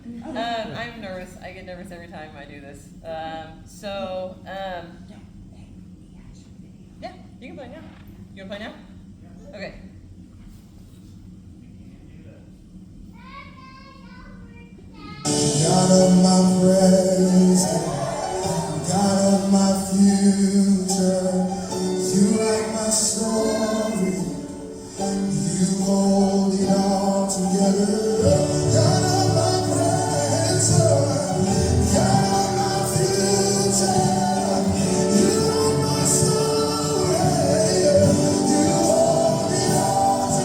I'm nervous. I get nervous every time I do this. Yeah, you can play now. You want to play now? Okay. God of my present, God of my future, you write my story, you hold it all together. God of my present, God of my future, you write my story, you hold it all together.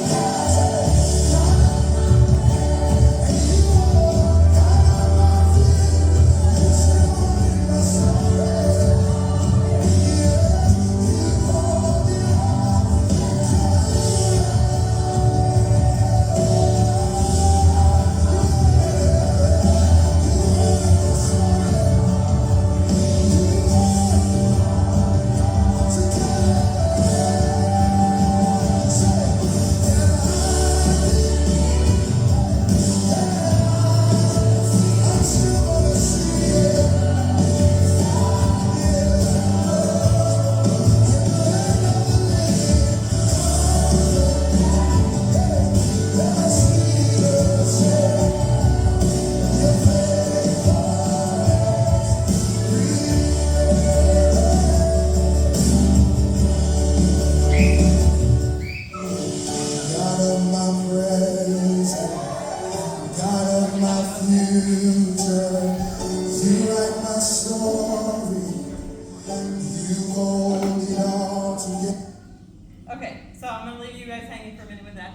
God of my present, God of my future, you write my story, you hold it all together. Okay, so I'm going to leave you guys hanging for a minute with that.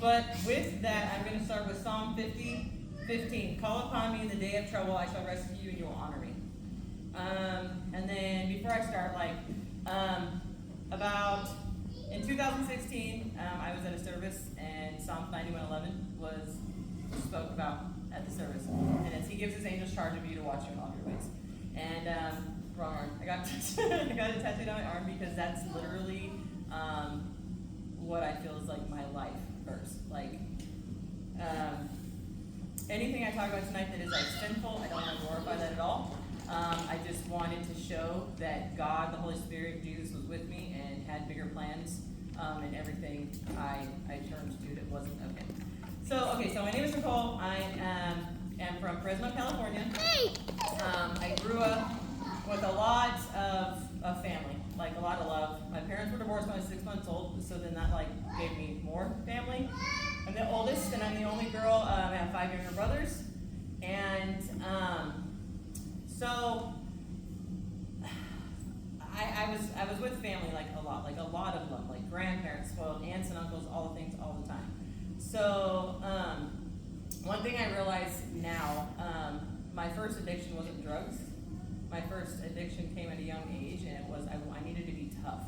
But with that, I'm going to start with Psalm 50:15. Call upon me in the day of trouble, I shall rescue you and you will honor me. And then before I start, about in 2016, I was at a service and Psalm 91:11 was spoke about at the service. And it's He gives His angels charge of you to watch you in all your ways. And wrong arm. I got I got it tattooed on my arm because that's literally what I feel is like my life verse. Anything I talk about tonight that is sinful, I don't want to glorify that at all. I just wanted to show that God, the Holy Spirit, Jesus was with me and had bigger plans, and everything I turned to that wasn't okay. So my name is Nicole. I am from Fresno, California. I grew up with a lot of family, a lot of love. My parents were divorced when I was 6 months old, so then that gave me more family. I'm the oldest, and I'm the only girl. I have 5 younger brothers, and I was with family a lot of love, grandparents, spoiled, aunts and uncles, all the things, all the time. So one thing I realize now, my first addiction wasn't drugs. My first addiction came at a young age, and it was I needed to be tough.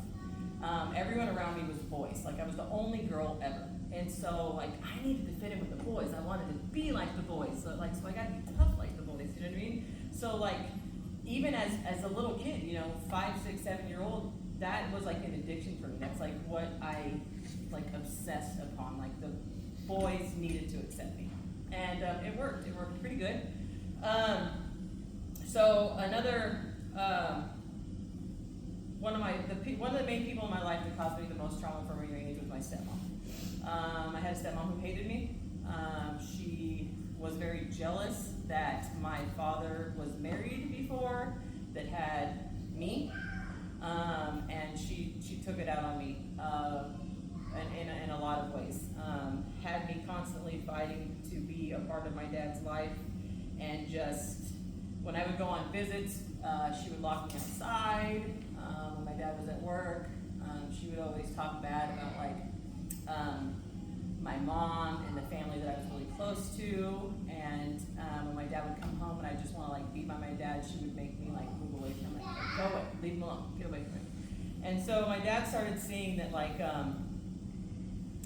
Everyone around me was boys. I was the only girl ever. And so, I needed to fit in with the boys. I wanted to be like the boys. So I got to be tough like the boys. You know what I mean? So, even as a little kid, 5, 6, 7-year-old, that was an addiction for me. That's what I obsessed upon. The boys needed to accept me. And it worked. It worked pretty good. So another one of the main people in my life that caused me the most trauma from a young age was my stepmom. I had a stepmom who hated me. She was very jealous that my father was married before, that had me, and she took it out on me in a lot of ways. Had me constantly fighting to be a part of my dad's life, and just when I would go on visits, she would lock me outside. When my dad was at work, she would always talk bad about my mom and the family that I was really close to. And when my dad would come home and I just want to beat by my dad, she would make me move away from him. Go away, leave him alone, get away from him. And so my dad started seeing that I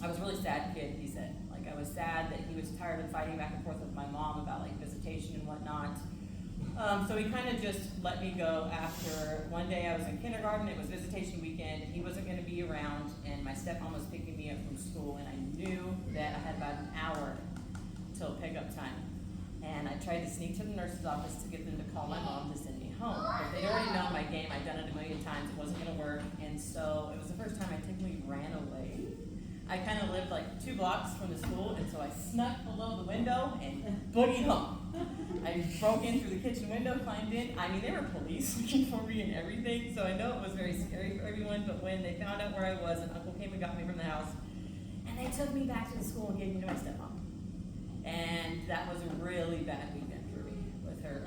was a really sad kid, he said. I was sad that he was tired of fighting back and forth with my mom about visitation and whatnot. So he kind of just let me go after one day I was in kindergarten. It was visitation weekend. He wasn't going to be around, and my stepmom was picking me up from school, and I knew that I had about an hour up time. And I tried to sneak to the nurse's office to get them to call my mom to send me home. But they'd already known my game. I'd done it a million times. It wasn't going to work. And so it was the first time I technically ran away. I kind of lived like 2 blocks from the school, and so I snuck below the window and boogied home. I broke in through the kitchen window, climbed in. I mean, there were police looking for me and everything, so I know it was very scary for everyone. But when they found out where I was, an uncle came and got me from the house, and they took me back to the school and gave me to my stepmom. And that was a really bad weekend for me with her.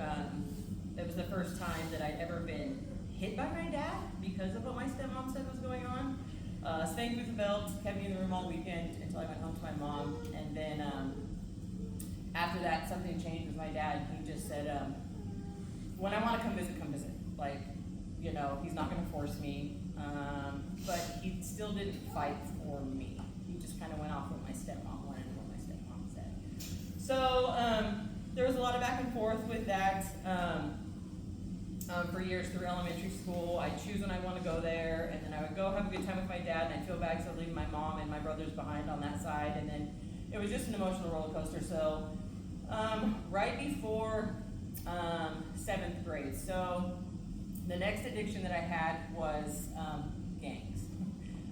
It was the first time that I'd ever been hit by my dad because of what my stepmom said was going on. Spanked with a belt, kept me in the room all weekend until I went home to my mom. And then after that, something changed with my dad. He just said, when I want to come visit. Like, you know, he's not going to force me. But he still didn't fight for me. He just kind of went off what my stepmom wanted and what my stepmom said. So there was a lot of back and forth with that. For years through elementary school, I choose when I want to go there, and then I would go have a good time with my dad, and I'd feel bad because I was leaving my mom and my brothers behind on that side, and then it was just an emotional roller coaster. So right before 7th grade, so the next addiction that I had was gangs.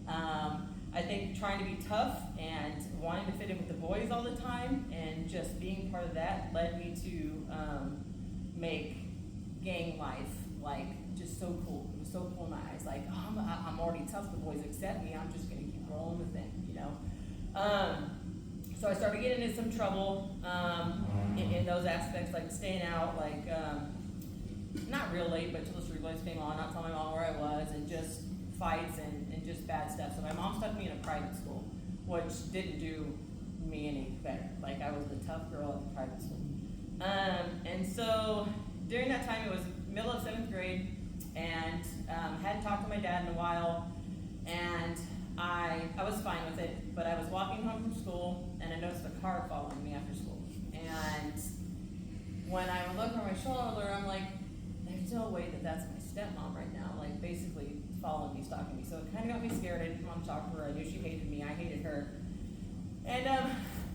I think trying to be tough and wanting to fit in with the boys all the time, and just being part of that led me to make gang life like just so cool. It was so cool in my eyes. Like, oh, I'm already tough. The boys accept me. I'm just gonna keep rolling with it, you know. So I started getting into some trouble in those aspects, like staying out, like not real late, but till the street lights came on, not telling my mom where I was, and just fights and just bad stuff. So my mom stuck me in a private school, which didn't do me any better. Like, I was the tough girl at the private school. And so during that time, it was middle of 7th grade, and hadn't talked to my dad in a while, and I was fine with it, but I was walking home from school, and I noticed a car following me after school. And when I would look over my shoulder, I'm like, there's no way that that's my stepmom right now, like basically following me, stalking me. So it kind of got me scared. I didn't want to talk to her. I knew she hated me. I hated her. And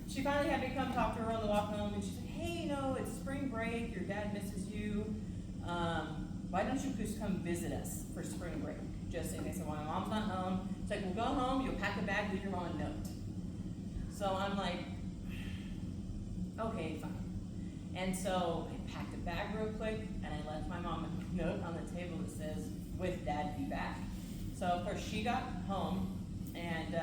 she finally had me come talk to her on the walk home, and she said, hey, you know, it's spring break. Your dad misses you. Why don't you just come visit us for spring break? Just saying. They said, well, my mom's not home. It's like, well, go home. You'll pack a bag, leave your mom a note. So I'm like, okay, fine. And so I packed a bag real quick, and I left my mom a note on the table that says, with dad, be back. So of course she got home and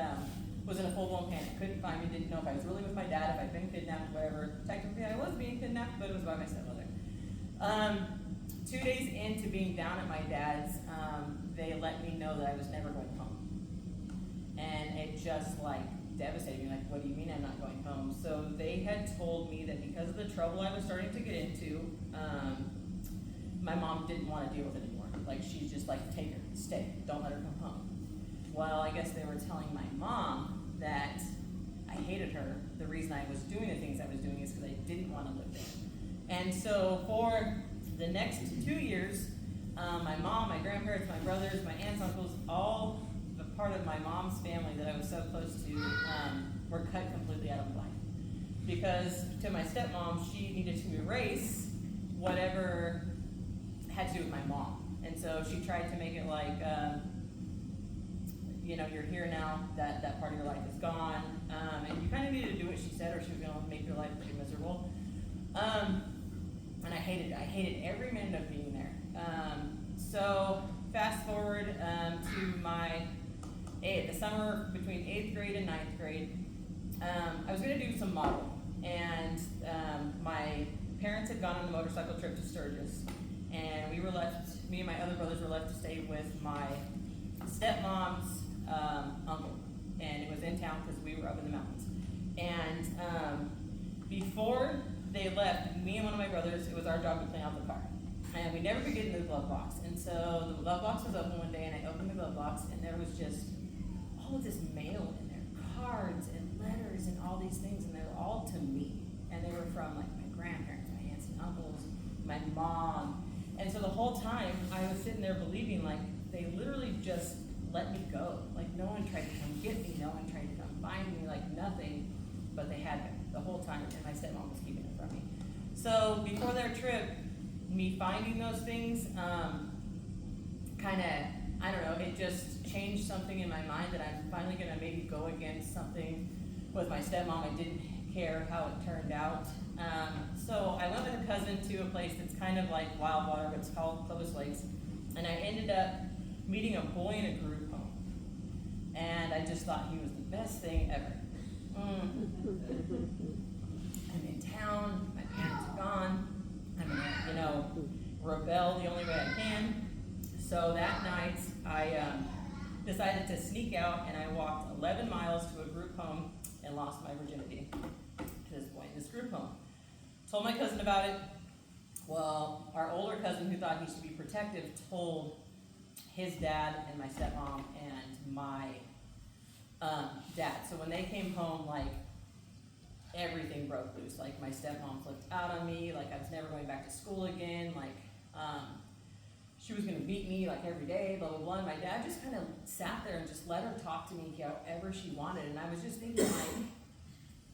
was in a full-blown panic. Couldn't find me, didn't know if I was really with my dad, if I'd been kidnapped, whatever. Technically I was being kidnapped, but it was by my stepmother. 2 days into being down at my dad's, they let me know that I was never going home. And it just like devastated me, like, what do you mean I'm not going home? So they had told me that because of the trouble I was starting to get into, my mom didn't want to deal with it anymore. Like, she's just like, take her, stay, don't let her come home. Well, I guess they were telling my mom that I hated her. The reason I was doing the things I was doing is because I didn't want to live there. And so for the next 2 years, my mom, my grandparents, my brothers, my aunts, uncles, all the part of my mom's family that I was so close to were cut completely out of life. Because to my stepmom, she needed to erase whatever had to do with my mom. And so she tried to make it like, you know, you're here now, that part of your life is gone, and you kind of needed to do what she said or she was going to make your life pretty miserable. And I hated every minute of being there. So fast forward to the summer between 8th grade and 9th grade, I was going to do some model, and my parents had gone on a motorcycle trip to Sturgis, and we were left, me and my other brothers were left to stay with my stepmom's uncle, and it was in town because we were up in the mountains. And before they left, me and one of my brothers, it was our job to clean out the car. And we never could get into the glove box. And so the glove box was open one day, and I opened the glove box, and there was just all of this mail in there, cards and letters and all these things, and they were all to me. And they were from like my grandparents, my aunts and uncles, my mom. And so the whole time I was sitting there believing like they literally just let me go. Like, no one tried to come get me, no one tried to come find me, like nothing, but they had me the whole time, and my stepmom was keeping it from me. So before their trip, me finding those things, kind of, I don't know, it just changed something in my mind that I'm finally gonna maybe go against something with my stepmom. I didn't care how it turned out. So I went with a cousin to a place that's kind of like wild water, but it's called Clovis Lakes. And I ended up meeting a boy in a group home. And I just thought he was the best thing ever. I'm in town, my parents are gone, I'm gonna, rebel the only way I can. So that night, I decided to sneak out, and I walked 11 miles to a group home and lost my virginity to this boy in this group home. Told my cousin about it. Well, our older cousin, who thought he should be protective, told his dad and my stepmom and my dad. So when they came home, like, everything broke loose. Like, my stepmom flipped out on me, like I was never going back to school again, like, she was gonna beat me like every day, blah, blah, blah. And my dad just kind of sat there and just let her talk to me however she wanted. And I was just thinking,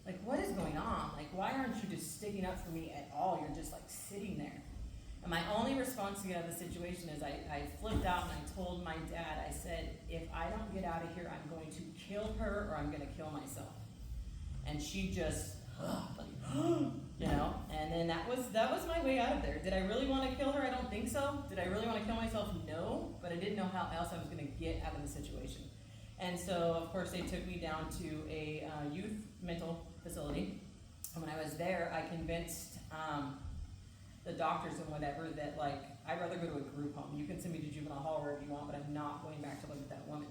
like, what is going on? Like, why aren't you just sticking up for me at all? You're just like sitting there. And my only response to get out of the situation is I flipped out and I told my dad, I said, if I don't get out of here, I'm going to kill her or I'm going to kill myself. And she just, and then that was my way out of there. Did I really want to kill her? I don't think so. Did I really want to kill myself? No, but I didn't know how else I was going to get out of the situation. And so, of course, they took me down to a youth mental facility. And when I was there, I convinced the doctors and whatever that, like, I'd rather go to a group home. You can send me to juvenile hall wherever you want, but I'm not going back to live with that woman.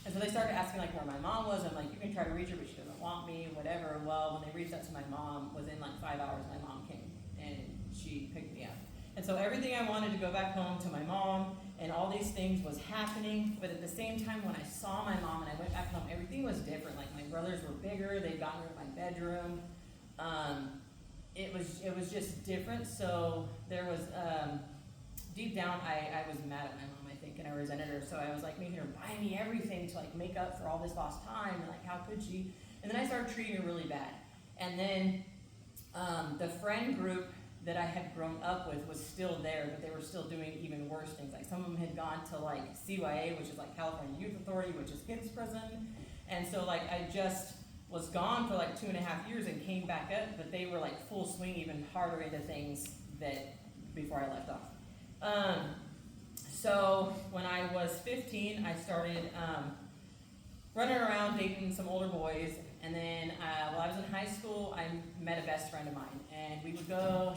And so they started asking, like, where my mom was. I'm like, you can try to reach her, but she doesn't want me, whatever. Well, when they reached out to my mom, within like 5 hours, my mom came and she picked me up. And so everything I wanted to go back home to my mom and all these things was happening. But at the same time, when I saw my mom and I went back home, everything was different. Like, my brothers were bigger. They'd gotten rid of my bedroom. It was just different. So there was, deep down, I was mad at my mom, I think, and I resented her. So I was like making her buy me everything to like make up for all this lost time, and like, how could she? And then I started treating her really bad. And then the friend group that I had grown up with was still there, but they were still doing even worse things. Like, some of them had gone to like CYA, which is like California Youth Authority, which is kids prison. And so like, I just was gone for like 2.5 years and came back up, but they were like full swing, even harder into things that before I left off. So when I was 15, I started running around dating some older boys. And then while I was in high school, I met a best friend of mine. And we would go,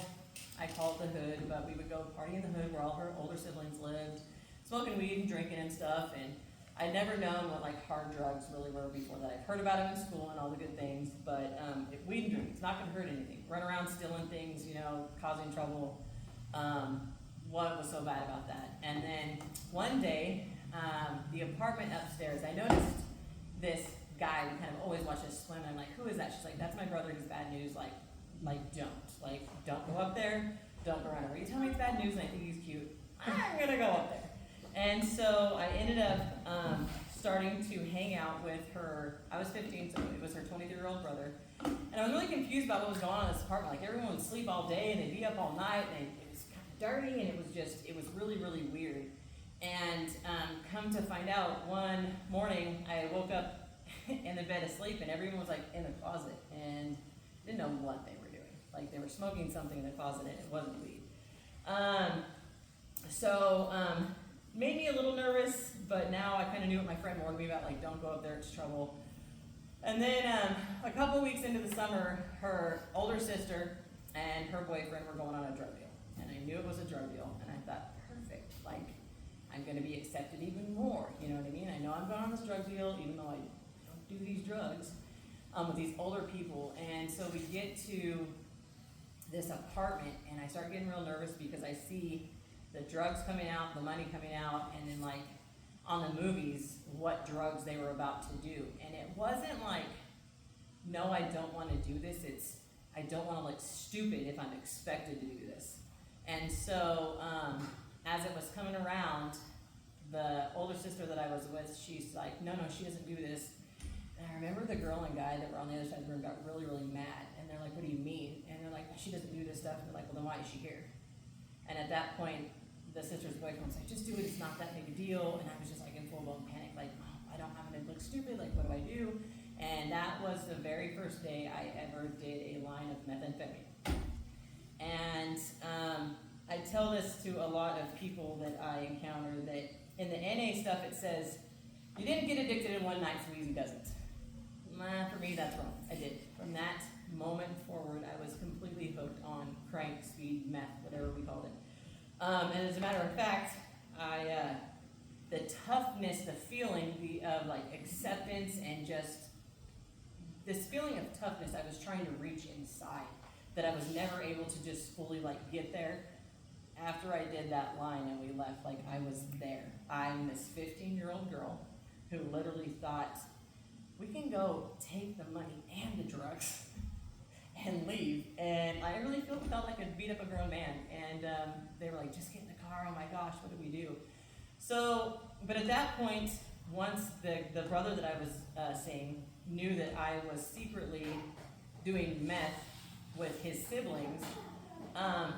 I call it the hood, but we would go party in the hood where all her older siblings lived, smoking weed and drinking and stuff. And I'd never known what like hard drugs really were before that. I've heard about them in school and all the good things, but weed and drink, it's not gonna hurt anything. Run around stealing things, causing trouble. What was so bad about that? And then one day, the apartment upstairs, I noticed this guy. We kind of always watch us swim. I'm like, who is that? She's like, that's my brother. He's bad news. Don't go up there. Don't go around. When you tell me it's bad news and I think he's cute, I'm gonna go up there. And so I ended up starting to hang out with her. I was 15, so it was her 23-year-old brother. And I was really confused about what was going on in this apartment. Like, everyone would sleep all day and they'd be up all night, and it was kind of dirty, and it was really, really weird. And come to find out, one morning I woke up in the bed asleep, and everyone was like in the closet and didn't know what they were doing. Like, they were smoking something in the closet and it wasn't weed. Made me a little nervous, but now I kind of knew what my friend warned me about, like, don't go up there, it's trouble. And then a couple weeks into the summer, her older sister and her boyfriend were going on a drug deal. And I knew it was a drug deal, and I thought, perfect, like, I'm gonna be accepted even more, you know what I mean? I know I'm going on this drug deal, even though I don't do these drugs, with these older people. And so we get to this apartment, and I start getting real nervous because I see the drugs coming out, the money coming out, and then like on the movies, what drugs they were about to do. And it wasn't like, no, I don't want to do this. It's, I don't want to look stupid if I'm expected to do this. And so as it was coming around, the older sister that I was with, she's like, no, she doesn't do this. And I remember the girl and guy that were on the other side of the room got really, really mad. And they're like, what do you mean? And they're like, she doesn't do this stuff. And they're like, well, then why is she here? And at that point, the sister's boyfriend was like, just do it, it's not that big a deal. And I was just like in full-blown panic, like, oh, I don't have it, it looks stupid, like, what do I do? And that was the very first day I ever did a line of methamphetamine. And I tell this to a lot of people that I encounter, that in the NA stuff it says, you didn't get addicted in one night, so easy does it. For me, that's wrong. I did. From that moment forward, I was completely hooked on crank, speed, meth, whatever we called it. And as a matter of fact, the toughness, the feeling of like acceptance and just this feeling of toughness I was trying to reach inside, that I was never able to just fully like get there. After I did that line and we left, like I was there. I'm this 15-year-old girl who literally thought, we can go take the money and the drugs and leave. And I really felt like I beat up a grown man. And they were like, just get in the car, oh my gosh, what do we do? So, but at that point, once the brother that I was seeing knew that I was secretly doing meth with his siblings,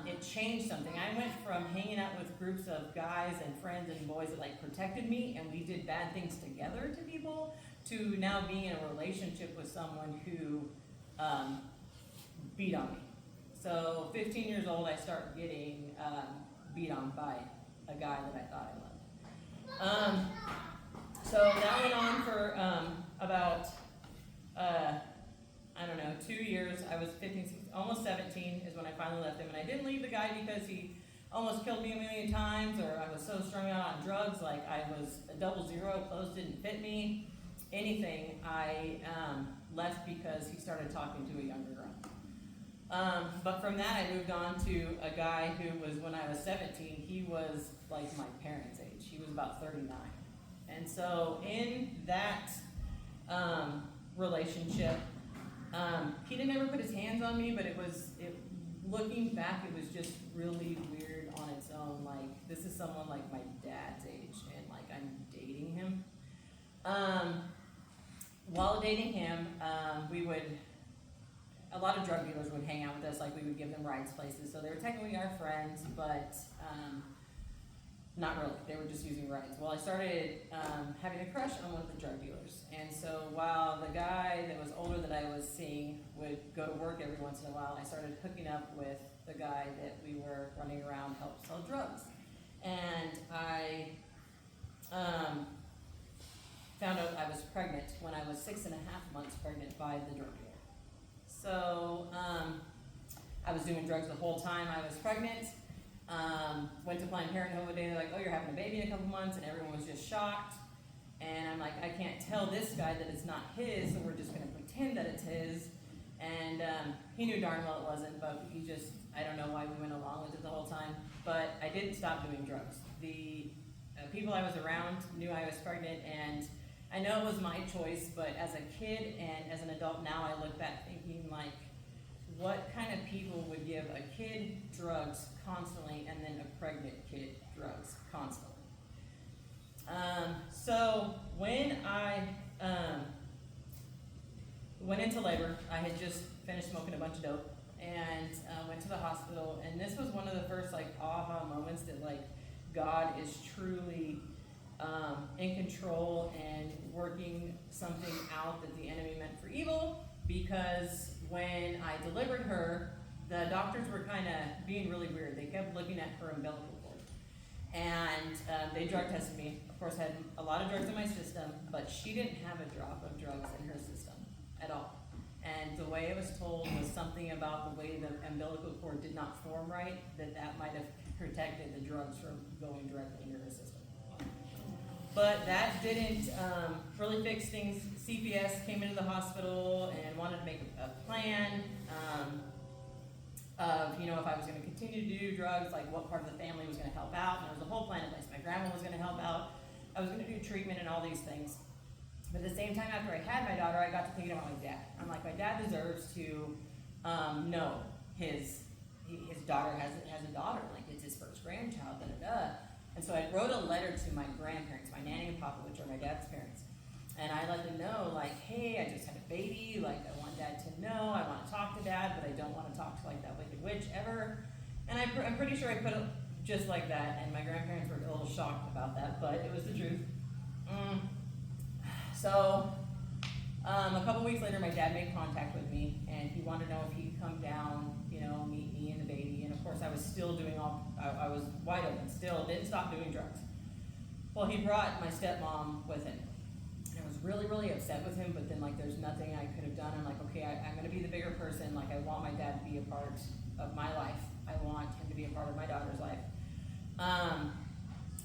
it changed something. I went from hanging out with groups of guys and friends and boys that like protected me and we did bad things together to people, to now being in a relationship with someone who beat on me. So 15 years old, I start getting beat on by a guy that I thought I loved. So that went on for about, I don't know, 2 years. I was 15, 16, almost 17 is when I finally left him. And I didn't leave the guy because he almost killed me a million times, or I was so strung out on drugs, like I was a 00, clothes didn't fit me, anything. I left because he started talking to a younger girl. But from that, I moved on to a guy who was, when I was 17, he was like my parents' age. He was about 39. And so in that relationship, he didn't ever put his hands on me, but looking back, it was just really weird on its own. Like, this is someone like my dad's age, and like I'm dating him. While dating him, a lot of drug dealers would hang out with us, like we would give them rides places. So they were technically our friends, but not really. They were just using rides. Well, I started having a crush on one of the drug dealers. And so while the guy that was older that I was seeing would go to work every once in a while, I started hooking up with the guy that we were running around help sell drugs. And I found out I was pregnant when I was 6.5 months pregnant by the drug dealer. So I was doing drugs the whole time I was pregnant. Went to Planned Parenthood one day, they're like, oh, you're having a baby in a couple months, and everyone was just shocked. And I'm like, I can't tell this guy that it's not his, so we're just gonna pretend that it's his. And he knew darn well it wasn't, but he just, I don't know why we went along with it the whole time. But I didn't stop doing drugs. The people I was around knew I was pregnant, and I know it was my choice, but as a kid and as an adult now, I look back thinking like, what kind of people would give a kid drugs constantly and then a pregnant kid drugs constantly? So when I went into labor, I had just finished smoking a bunch of dope and went to the hospital, and this was one of the first like aha moments that like God is truly in control and working something out that the enemy meant for evil, because when I delivered her, the doctors were kind of being really weird. They kept looking at her umbilical cord. And they drug tested me. Of course, I had a lot of drugs in my system, but she didn't have a drop of drugs in her system at all. And the way it was told was something about the way the umbilical cord did not form right, that might have protected the drugs from going directly into her system. But that didn't really fix things. CPS came into the hospital and wanted to make a plan of, if I was going to continue to do drugs, like what part of the family was going to help out. And there was a whole plan in place. My grandma was going to help out. I was going to do treatment and all these things. But at the same time, after I had my daughter, I got to thinking about my dad. I'm like, my dad deserves to know his daughter has a daughter. Like, it's his first grandchild, da-da-da. And so I wrote a letter to my grandparents, my nanny and papa, which are my dad's parents. And I let them know, like, hey, I just had a baby, like, I want dad to know, I want to talk to dad, but I And I'm pretty sure I put it just like that, and my grandparents were a little shocked about that, but it was the truth. So, a couple weeks later, my dad made contact with me, and he wanted to know if he'd come down, meet me and the baby. And of course, I was still doing I was wide open, still didn't stop doing drugs. Well, he brought my stepmom with him. And I was really, really upset with him, but then there's nothing I could have done. I'm like, okay, I'm gonna be the bigger person. I want my dad to be a part of my life. I want him to be a part of my daughter's life.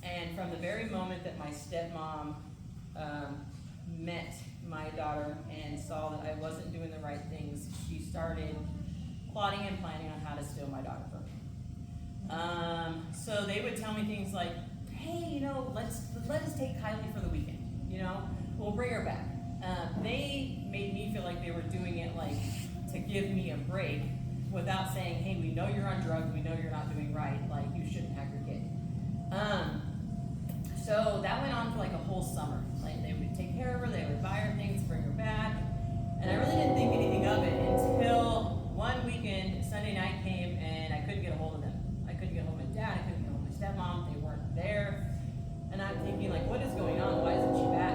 And from the very moment that my stepmom met my daughter and saw that I wasn't doing the right things, she started plotting and planning on how to steal my daughter from me. So they would tell me things like, hey, let us take Kylie for the weekend. We'll bring her back. They made me feel like they were doing it to give me a break without saying, hey, we know you're on drugs, we know you're not doing right, you shouldn't have your kid. So that went on for a whole summer. They would take care of her, they would buy her things, bring her back, and I really didn't think anything of it until one weekend, Sunday night came, and I couldn't get a hold of them. I couldn't get a hold of my dad, I couldn't get a hold of my stepmom, they weren't there, and I'm thinking, what is going on? Why isn't she back?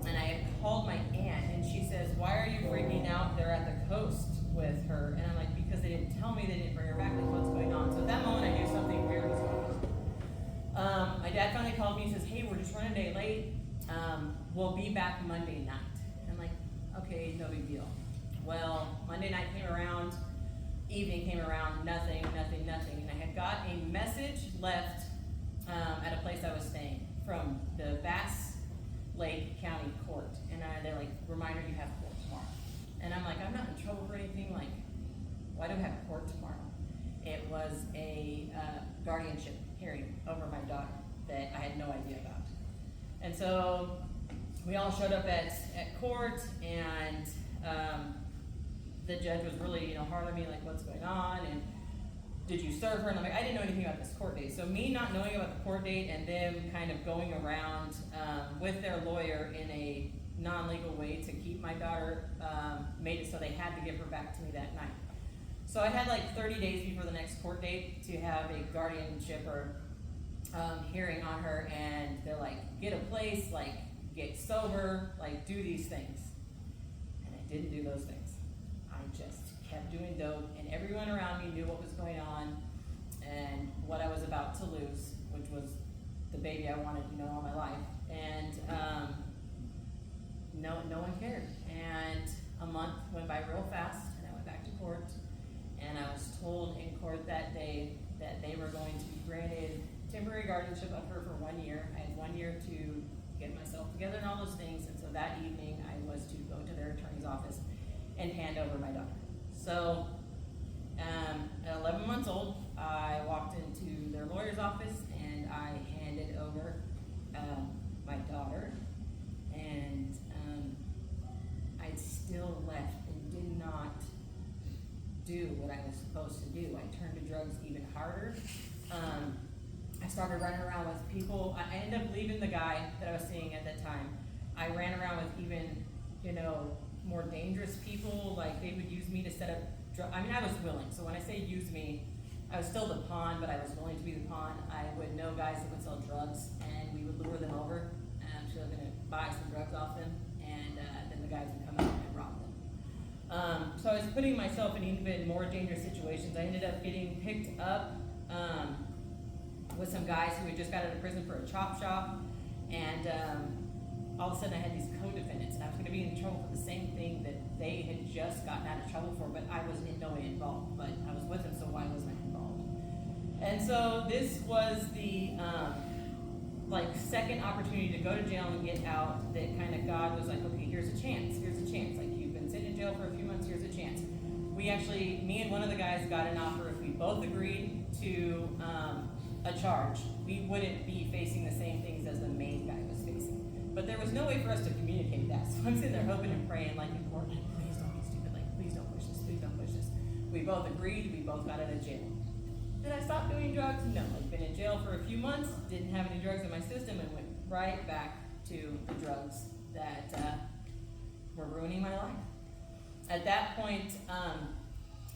And I called my aunt, and she says, why are you freaking out? They're at the coast with her. And I'm like, because they didn't tell me, they didn't bring her back, what's going on? So at that moment, I knew something weird was going on. My dad finally called me and says, hey, we're just running a day late. We'll be back Monday night. I'm like, okay, no big deal. Well, Monday night came around, evening came around, nothing. And I had got a message left at a place I was staying from the Bass Lake County Court. And they're like, reminder, you have court tomorrow. And I'm like, I'm not in trouble for anything. Why do I have court tomorrow? It was a guardianship hearing over my daughter that I had no idea about. And so we all showed up at court, and the judge was really, hard on me, what's going on, and did you serve her? And I'm like, I didn't know anything about this court date. So me not knowing about the court date and them kind of going around with their lawyer in a non-legal way to keep my daughter made it so they had to give her back to me that night. So I had 30 days before the next court date to have a guardianship or hearing on her, and they're like, get a place, get sober, do these things. And I didn't do those things. I just kept doing dope, and everyone around me knew what was going on and what I was about to lose, which was the baby I wanted, all my life. And no one cared. And a month went by real fast, and I went back to court, and I was told in court that day that they were going to be granted temporary guardianship of her for 1 year. I had 1 year to get myself together and all those things, and so that evening I was to go to their attorney's office and hand over my daughter. So at 11 months old, I walked into their lawyer's office and I handed over my daughter, and I still left and did not do what I was supposed to do. I turned to drugs even harder. I started running around with people. I ended up leaving the guy that I was seeing at that time. I ran around with even, more dangerous people. They would use me to set up I was willing. So when I say use me, I was still the pawn, but I was willing to be the pawn. I would know guys that would sell drugs, and we would lure them over. So I was going to buy some drugs off them, and then the guys would come out and rob them. So I was putting myself in even more dangerous situations. I ended up getting picked up with some guys who had just got out of prison for a chop shop, and all of a sudden I had these co-defendants, and I was going to be in trouble for the same thing that they had just gotten out of trouble for, but I was in no way involved. But I was with them, so why wasn't I involved? And so this was the second opportunity to go to jail and get out. That kind of God was like, okay, here's a chance. You've been sitting in jail for a few months. Here's a chance. Me and one of the guys got an offer. If we both agreed to a charge, we wouldn't be facing the same things as the main guy was facing. But there was no way for us to communicate that. So I'm sitting there hoping and praying, in court, please don't be stupid, please don't push this. We both agreed, we both got out of jail. Did I stop doing drugs? No. I'd been in jail for a few months, didn't have any drugs in my system, and went right back to the drugs that were ruining my life. At that point,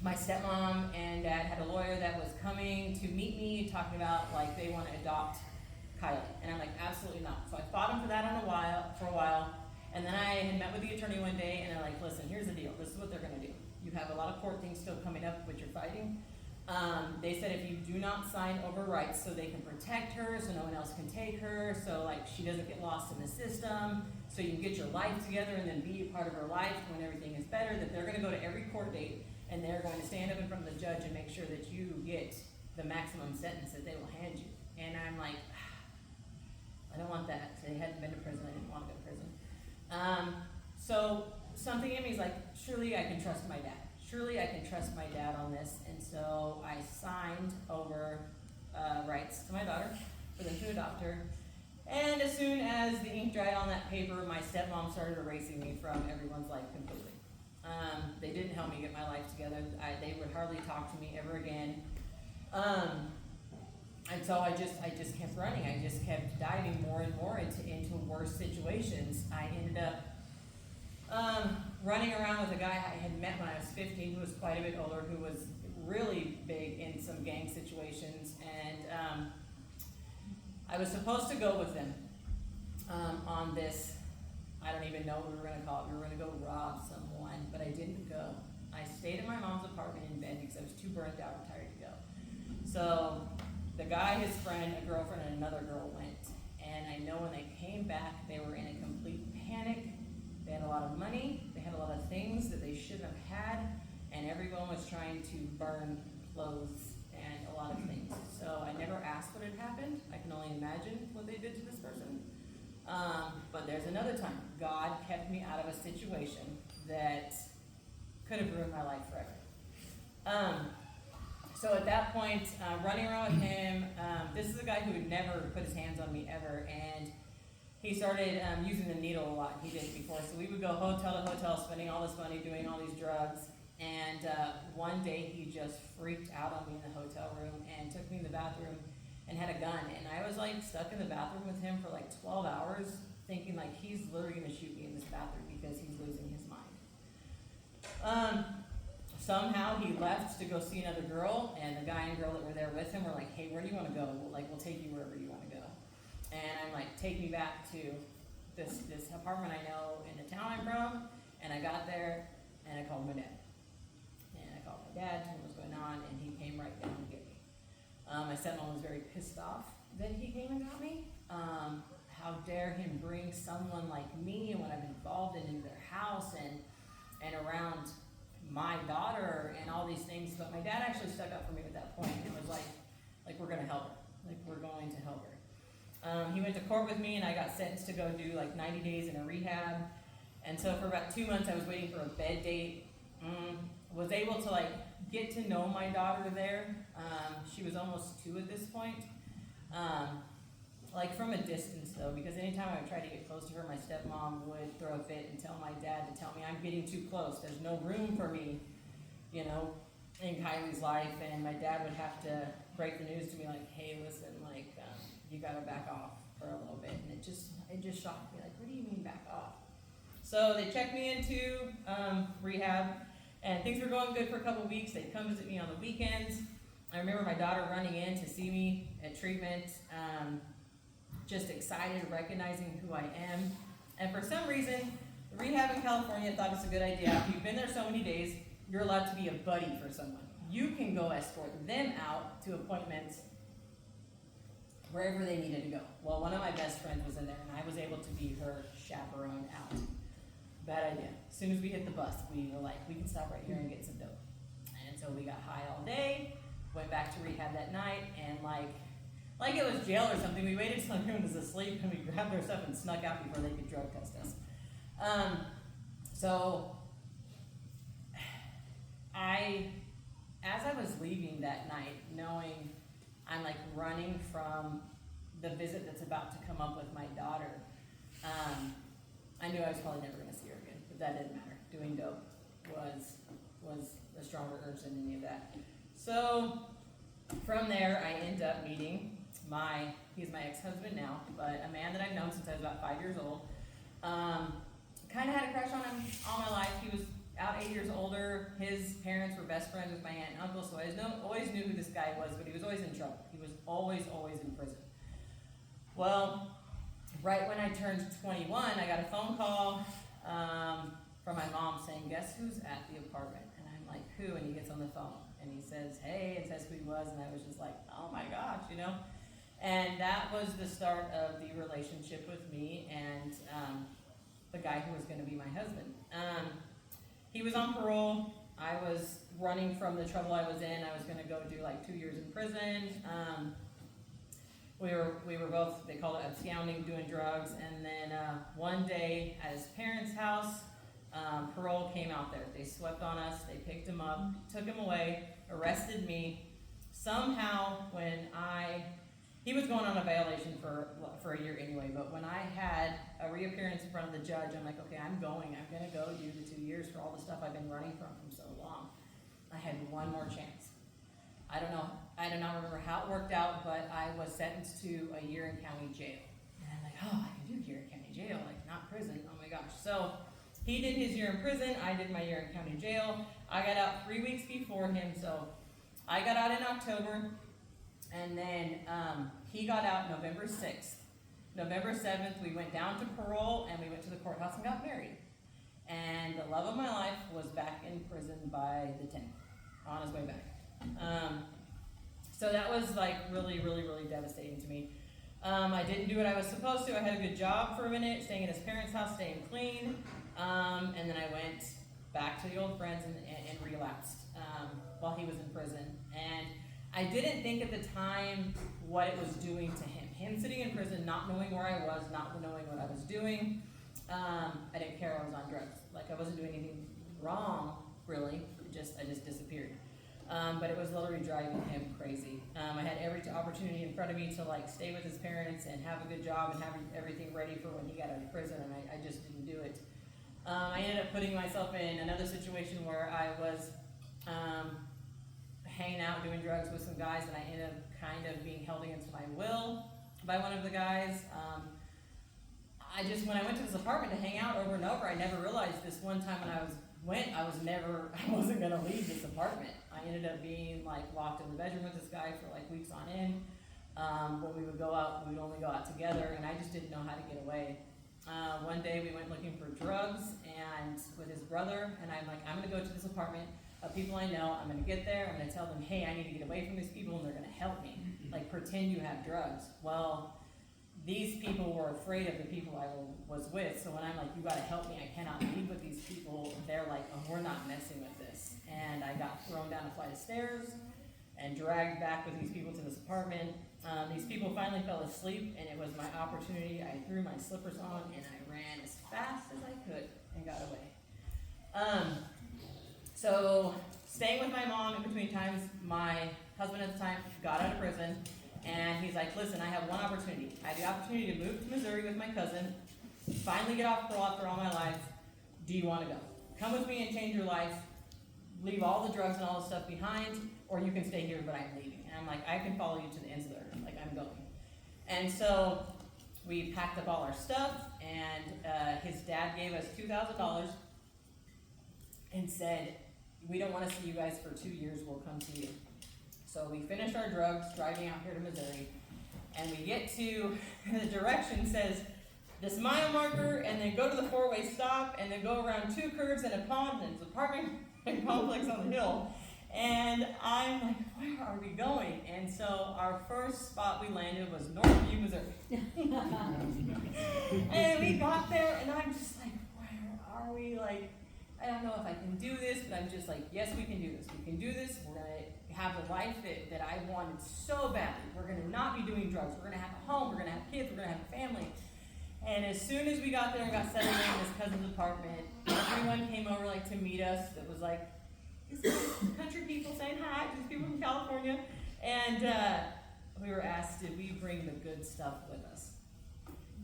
my stepmom and dad had a lawyer that was coming to meet me, talking about like they want to adopt Kylie, and I'm like, absolutely not. So I fought him for that for a while, and then I had met with the attorney one day, and they're like, listen, here's the deal. This is what they're gonna do. You have a lot of court things still coming up, which you're fighting. They said if you do not sign over rights so they can protect her, so no one else can take her, so like she doesn't get lost in the system, so you can get your life together and then be a part of her life when everything is better, that they're gonna go to every court date and they're going to stand up in front of the judge and make sure that you get the maximum sentence that they will hand you. And I'm like, I don't want that. They hadn't been to prison, I didn't want to go to prison. So something in me is like, surely I can trust my dad. Surely I can trust my dad on this. And so I signed over rights to my daughter for them to adopt her. And as soon as the ink dried on that paper, my stepmom started erasing me from everyone's life completely. They didn't help me get my life together. They would hardly talk to me ever again. And so I just kept running. I just kept diving more and more into worse situations. I ended up running around with a guy I had met when I was 15 who was quite a bit older, who was really big in some gang situations. And I was supposed to go with them on this, I don't even know what we were going to call it. We were going to go rob someone, but I didn't go. I stayed in my mom's apartment in bed because I was too burnt out and tired to go. So the guy, his friend, a girlfriend, and another girl went. And I know when they came back, they were in a complete panic. They had a lot of money. They had a lot of things that they shouldn't have had. And everyone was trying to burn clothes and a lot of things. So I never asked what had happened. I can only imagine what they did to this person. But there's another time. God kept me out of a situation that could have ruined my life forever. So at that point, running around with him, this is a guy who would never put his hands on me ever, and he started using the needle a lot. He didn't before, so we would go hotel to hotel, spending all this money, doing all these drugs, and one day he just freaked out on me in the hotel room and took me to the bathroom and had a gun, and I was like stuck in the bathroom with him for like 12 hours, thinking like he's literally gonna shoot me in this bathroom because he's losing his mind. Somehow he left to go see another girl, and the guy and girl that were there with him were like, hey, where do you want to go? We'll take you wherever you want to go. And I'm like, take me back to this apartment I know in the town I'm from. And I got there, and I called my dad. And I called my dad, told him what was going on, and he came right down to get me. My stepmom was very pissed off that he came and got me. How dare him bring someone like me and what I'm involved in into their house and around my daughter and all these things. But my dad actually stuck up for me at that point and was like we're gonna help her. Like we're going to help her. He went to court with me, and I got sentenced to go do like 90 days in a rehab. And so for about 2 months I was waiting for a bed date. Was able to like get to know my daughter there. She was almost 2 at this point. Like from a distance though, because anytime I would try to get close to her, my stepmom would throw a fit and tell my dad to tell me I'm getting too close. There's no room for me, you know, in Kylie's life. And my dad would have to break the news to me like, hey, listen, like, you gotta back off for a little bit. And it just shocked me, like, what do you mean back off? So they checked me into rehab, and things were going good for a couple of weeks. They'd come visit me on the weekends. I remember my daughter running in to see me at treatment, just excited, recognizing who I am. And for some reason, the rehab in California thought it's a good idea. After you've been there so many days, you're allowed to be a buddy for someone. You can go escort them out to appointments wherever they needed to go. Well, one of my best friends was in there, and I was able to be her chaperone out. Bad idea. As soon as we hit the bus, we were like, we can stop right here and get some dope. And so we got high all day, went back to rehab that night, and like it was jail or something, we waited till everyone was asleep, and we grabbed our stuff and snuck out before they could drug test us. So as I was leaving that night, knowing I'm like running from the visit that's about to come up with my daughter, I knew I was probably never going to see her again, but that didn't matter. Doing dope was a stronger urge than any of that. So from there, I end up meeting he's my ex-husband now, but a man that I've known since I was about 5 years old. Kind of had a crush on him all my life. He was about 8 years older. His parents were best friends with my aunt and uncle, so I always knew who this guy was, but he was always in trouble. He was always in prison. Well, right when I turned 21, I got a phone call from my mom saying, guess who's at the apartment? And I'm like, who? And he gets on the phone, and he says, hey, and says who he was, and I was just like, oh my gosh, you know? And that was the start of the relationship with me and the guy who was going to be my husband. He was on parole. I was running from the trouble I was in. I was going to go do like 2 years in prison. We were both, they called it absconding, doing drugs. And then one day at his parents' house, parole came out there. They swept on us. They picked him up, took him away, arrested me. Somehow, he was going on a violation for a year anyway, but when I had a reappearance in front of the judge, I'm like, okay, I'm going to go do the 2 years for all the stuff I've been running from so long. I had one more chance. I do not remember how it worked out, but I was sentenced to a year in county jail. And I'm like, oh, I can do year in county jail, like not prison, oh my gosh. So he did his year in prison, I did my year in county jail. I got out 3 weeks before him, so I got out in October. And then he got out November 6th. November 7th, we went down to parole, and we went to the courthouse and got married. And the love of my life was back in prison by the 10th, on his way back. So that was like really, really, really devastating to me. I didn't do what I was supposed to. I had a good job for a minute, staying at his parents' house, staying clean. And then I went back to the old friends and relapsed while he was in prison. And I didn't think at the time what it was doing to him. Him sitting in prison, not knowing where I was, not knowing what I was doing. I didn't care I was on drugs. Like, I wasn't doing anything wrong, really. I just disappeared. But it was literally driving him crazy. I had every opportunity in front of me to like stay with his parents and have a good job and have everything ready for when he got out of prison, and I just didn't do it. I ended up putting myself in another situation where I was hanging out doing drugs with some guys, and I ended up kind of being held against my will by one of the guys. When I went to this apartment to hang out over and over, I never realized this one time when I wasn't gonna leave this apartment. I ended up being like locked in the bedroom with this guy for like weeks on end. When we would go out, we would only go out together, and I just didn't know how to get away. One day we went looking for drugs and with his brother, and I'm like, I'm gonna go to this apartment of people I know. I'm gonna get there, I'm gonna tell them, hey, I need to get away from these people, and they're gonna help me. Like, pretend you have drugs. Well, these people were afraid of the people I was with, so when I'm like, you gotta help me, I cannot leave with these people, they're like, oh, we're not messing with this. And I got thrown down a flight of stairs and dragged back with these people to this apartment. These people finally fell asleep, and it was my opportunity. I threw my slippers on, and I ran as fast as I could and got away. So staying with my mom in between times, my husband at the time got out of prison, and he's like, listen, I have one opportunity. I have the opportunity to move to Missouri with my cousin, finally get off parole after all my life. Do you want to go? Come with me and change your life. Leave all the drugs and all the stuff behind, or you can stay here, but I'm leaving. And I'm like, I can follow you to the ends of the earth. Like, I'm going. And so we packed up all our stuff, and his dad gave us $2,000 and said, we don't want to see you guys for 2 years. We'll come see you. So we finished our drugs, driving out here to Missouri, and we get to, the direction says, this mile marker, and then go to the four-way stop, and then go around 2 curves and a pond, and it's an apartment complex on the hill. And I'm like, where are we going? And so our first spot we landed was Northview, Missouri. And we got there, and I'm just like, where are we? Like, I don't know if I can do this, but I'm just like, yes, we can do this. We can do this. We're going to have the life that I wanted so badly. We're going to not be doing drugs. We're going to have a home. We're going to have kids. We're going to have a family. And as soon as we got there and got settled in this cousin's apartment, everyone came over like to meet us. It was like, these country people saying hi, these people from California. And we were asked, did we bring the good stuff with us?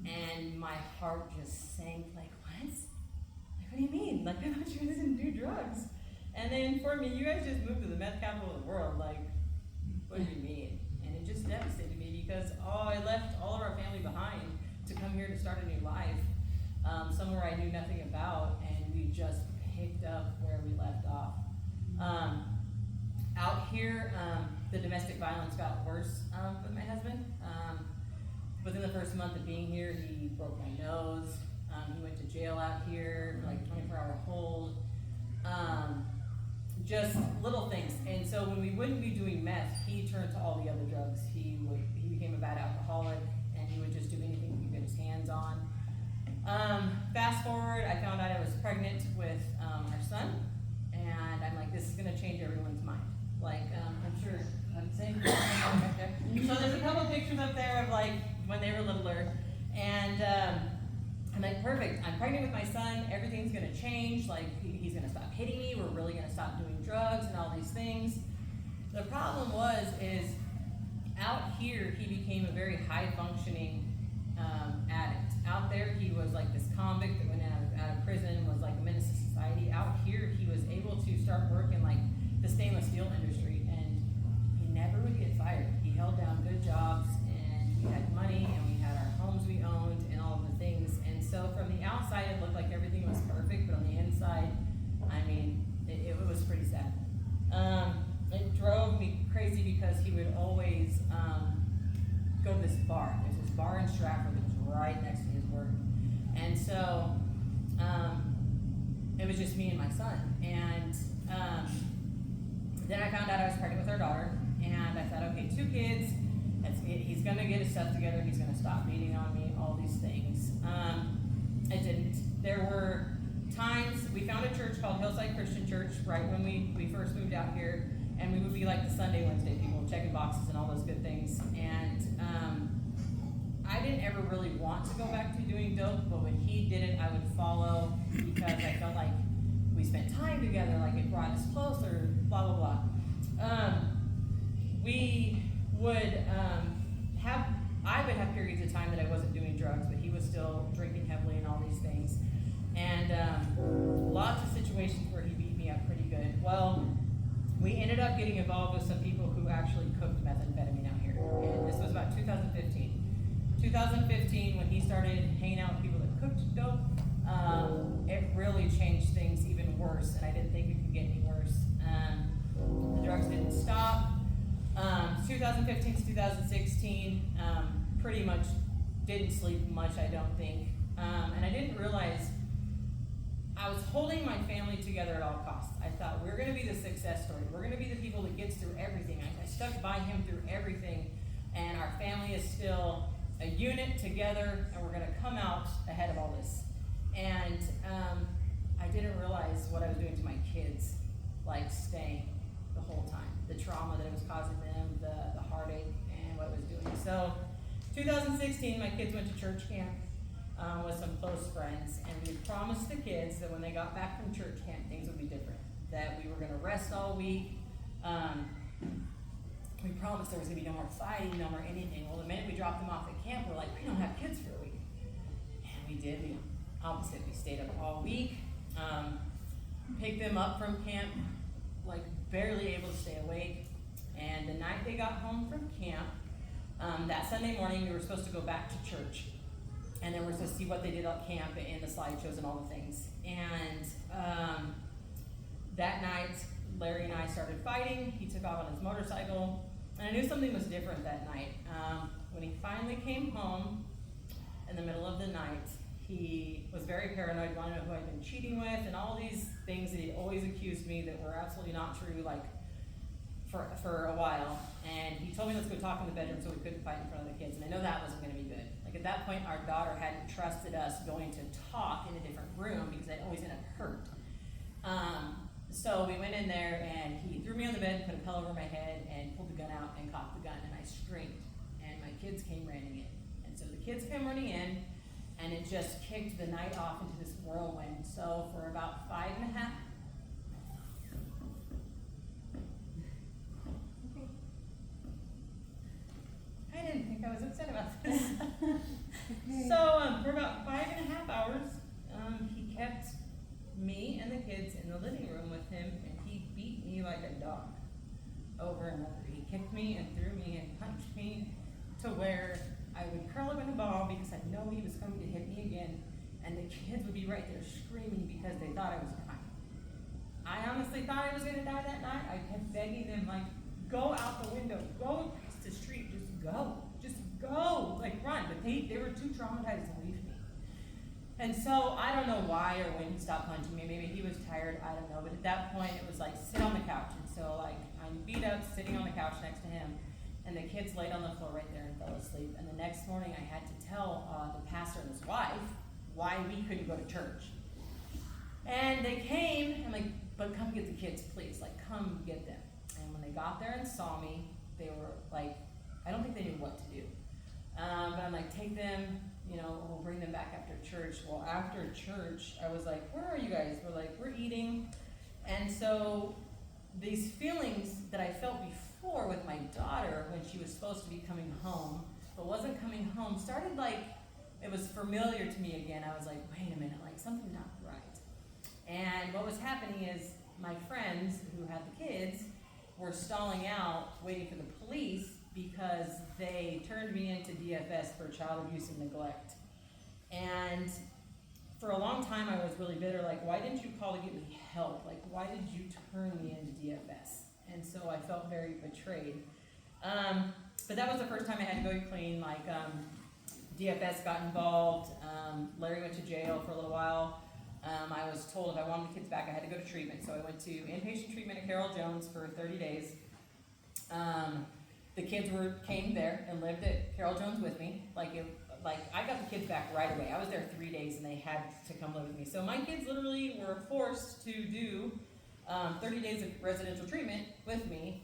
And my heart just sank, like, what? Like, what do you mean? Like, I thought you guys didn't do drugs. And then for me, you guys just moved to the meth capital of the world. Like, what do you mean? And it just devastated me because, I left all of our family behind to come here to start a new life, somewhere I knew nothing about, and we just picked up where we left off. Out here, the domestic violence got worse with my husband. Within the first month of being here, he broke my nose. He went to jail out here, like 24-hour hold. Just little things. And so when we wouldn't be doing meth, he turned to all the other drugs. He became a bad alcoholic, and he would just do anything he could get his hands on. Fast forward, I found out I was pregnant with our son, and I'm like, this is gonna change everyone's mind. Like, I'm sure I'm saying right there. So there's a couple pictures up there of like when they were littler, and I'm like, perfect, I'm pregnant with my son, everything's gonna change, like he's gonna stop hitting me, we're really gonna stop doing drugs and all these things. The problem is out here he became a very high functioning addict. Out there he was like this convict that went out of prison, was like a menace to society. Out here he was able to start working like the stainless steel industry, and he never would get fired. He held down good jobs, and we had money, and we had our homes we owned and all of the things. And so from the outside it looked like everything was perfect, but on the inside, I mean, it was pretty sad. It drove me crazy because he would always go to this bar. There's this bar in Stratford that was right next to his work. And so it was just me and my son. And then I found out I was pregnant with our daughter, and I thought, okay, 2 kids, he's gonna get his stuff together, he's gonna stop beating on me, all these things. It didn't. There were times, we found a church called Hillside Christian Church right when we first moved out here, and we would be like the Sunday, Wednesday people, checking boxes and all those good things. And I didn't ever really want to go back to doing dope, but when he did it, I would follow because I felt like we spent time together, like it brought us closer, blah, blah, blah. We would I would have periods of time that I wasn't doing drugs, but he was still drinking heavily and all these things. And lots of situations where he beat me up pretty good. Well, we ended up getting involved with some people who actually cooked methamphetamine out here. And this was about 2015. 2015, when he started hanging out with people that cooked dope, it really changed things even worse, and I didn't think it could get any worse. The drugs didn't stop. 2015 to 2016, pretty much didn't sleep much, I don't think. And I didn't realize I was holding my family together at all costs. I thought, we're gonna be the success story. We're gonna be the people that gets through everything. I stuck by him through everything, and our family is still a unit together, and we're gonna come out ahead of all this. And I didn't realize what I was doing to my kids, like staying the whole time. The trauma that it was causing them, the heartache, and what it was doing. So 2016, my kids went to church camp with some close friends, and we promised the kids that when they got back from church camp, things would be different. That we were gonna rest all week. We promised there was gonna be no more fighting, no more anything. Well, the minute we dropped them off at camp, we're like, we don't have kids for a week. And we did the opposite. We stayed up all week, picked them up from camp, like barely able to stay awake. And the night they got home from camp, that Sunday morning, we were supposed to go back to church. And then we're supposed to see what they did at camp and the slideshows and all the things. And that night, Larry and I started fighting. He took off on his motorcycle. And I knew something was different that night. When he finally came home in the middle of the night, he was very paranoid, wanted to know who I'd been cheating with, and all these things that he'd always accused me that were absolutely not true, like for a while. And he told me, let's go talk in the bedroom so we couldn't fight in front of the kids. And I know that wasn't gonna be good. Like at that point, our daughter hadn't trusted us going to talk in a different room because I'd always end up hurt. So we went in there, and he threw me on the bed, put a pillow over my head, and pulled the gun out and cocked the gun, and I screamed. And my kids came running in. And so the kids came running in, and it just kicked the night off into this whirlwind. So for about 5.5. I didn't think I was upset about this. So for about 5.5 hours, he kept me and the kids in the living room with him, and he beat me like a dog over and over. He kicked me and threw me and punched me to where I would curl up in a ball because I know he was coming to hit me again, and the kids would be right there screaming because they thought I was crying. honestly thought I was going to die that night. I kept begging them, like, go out the window, go across the street, just go, like run. But they were too traumatized to leave me. And so I don't know why or when he stopped punching me. Maybe he was tired, I don't know. But at that point, it was like, sit on the couch. And so like I'm beat up, sitting on the couch next to him. And the kids laid on the floor right there and fell asleep. And the next morning, I had to tell the pastor and his wife why we couldn't go to church. And they came and like, but come get the kids, please. Like, come get them. And when they got there and saw me, they were like, I don't think they knew what to do. But I'm like, take them, we'll bring them back after church. Well, after church, I was like, where are you guys? We're like, we're eating. And so these feelings that I felt before with my daughter when she was supposed to be coming home, but wasn't coming home, started like, it was familiar to me again. I was like, wait a minute, like something's not right. And what was happening is my friends who had the kids were stalling out, waiting for the police because they turned me into DFS for child abuse and neglect. And for a long time I was really bitter, like, why didn't you call to get me help? Like, why did you turn me into DFS? And so I felt very betrayed. But that was the first time I had to go clean. Like, DFS got involved. Larry went to jail for a little while. I was told if I wanted the kids back, I had to go to treatment. So I went to inpatient treatment at Carroll Jones for 30 days. The kids came there and lived at Carroll Jones with me. Like I got the kids back right away. I was there 3 days and they had to come live with me. So my kids literally were forced to do 30 days of residential treatment with me.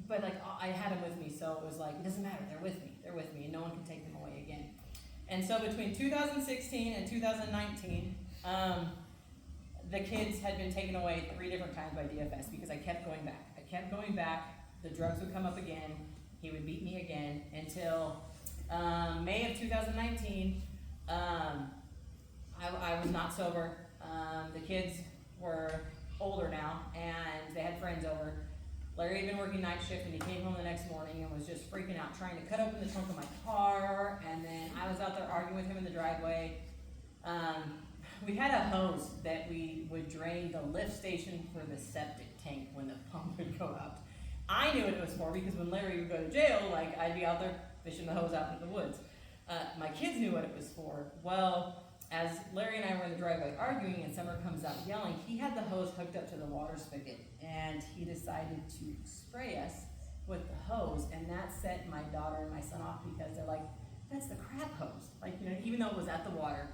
But like I had them with me, so it was like, it doesn't matter, they're with me, and no one can take them away again. And so between 2016 and 2019, the kids had been taken away 3 different times by DFS because I kept going back. The drugs would come up again. He would beat me again until May of 2019. I was not sober. The kids were older now, and they had friends over. Larry had been working night shift, and he came home the next morning and was just freaking out, trying to cut open the trunk of my car. And then I was out there arguing with him in the driveway. We had a hose that we would drain the lift station for the septic tank when the pump would go out. I knew what it was for because when Larry would go to jail, like I'd be out there fishing the hose out in the woods. My kids knew what it was for. Well, as Larry and I were in the driveway arguing and Summer comes out yelling, he had the hose hooked up to the water spigot and he decided to spray us with the hose, and that set my daughter and my son off because they're like, that's the crap hose. Like, even though it was at the water,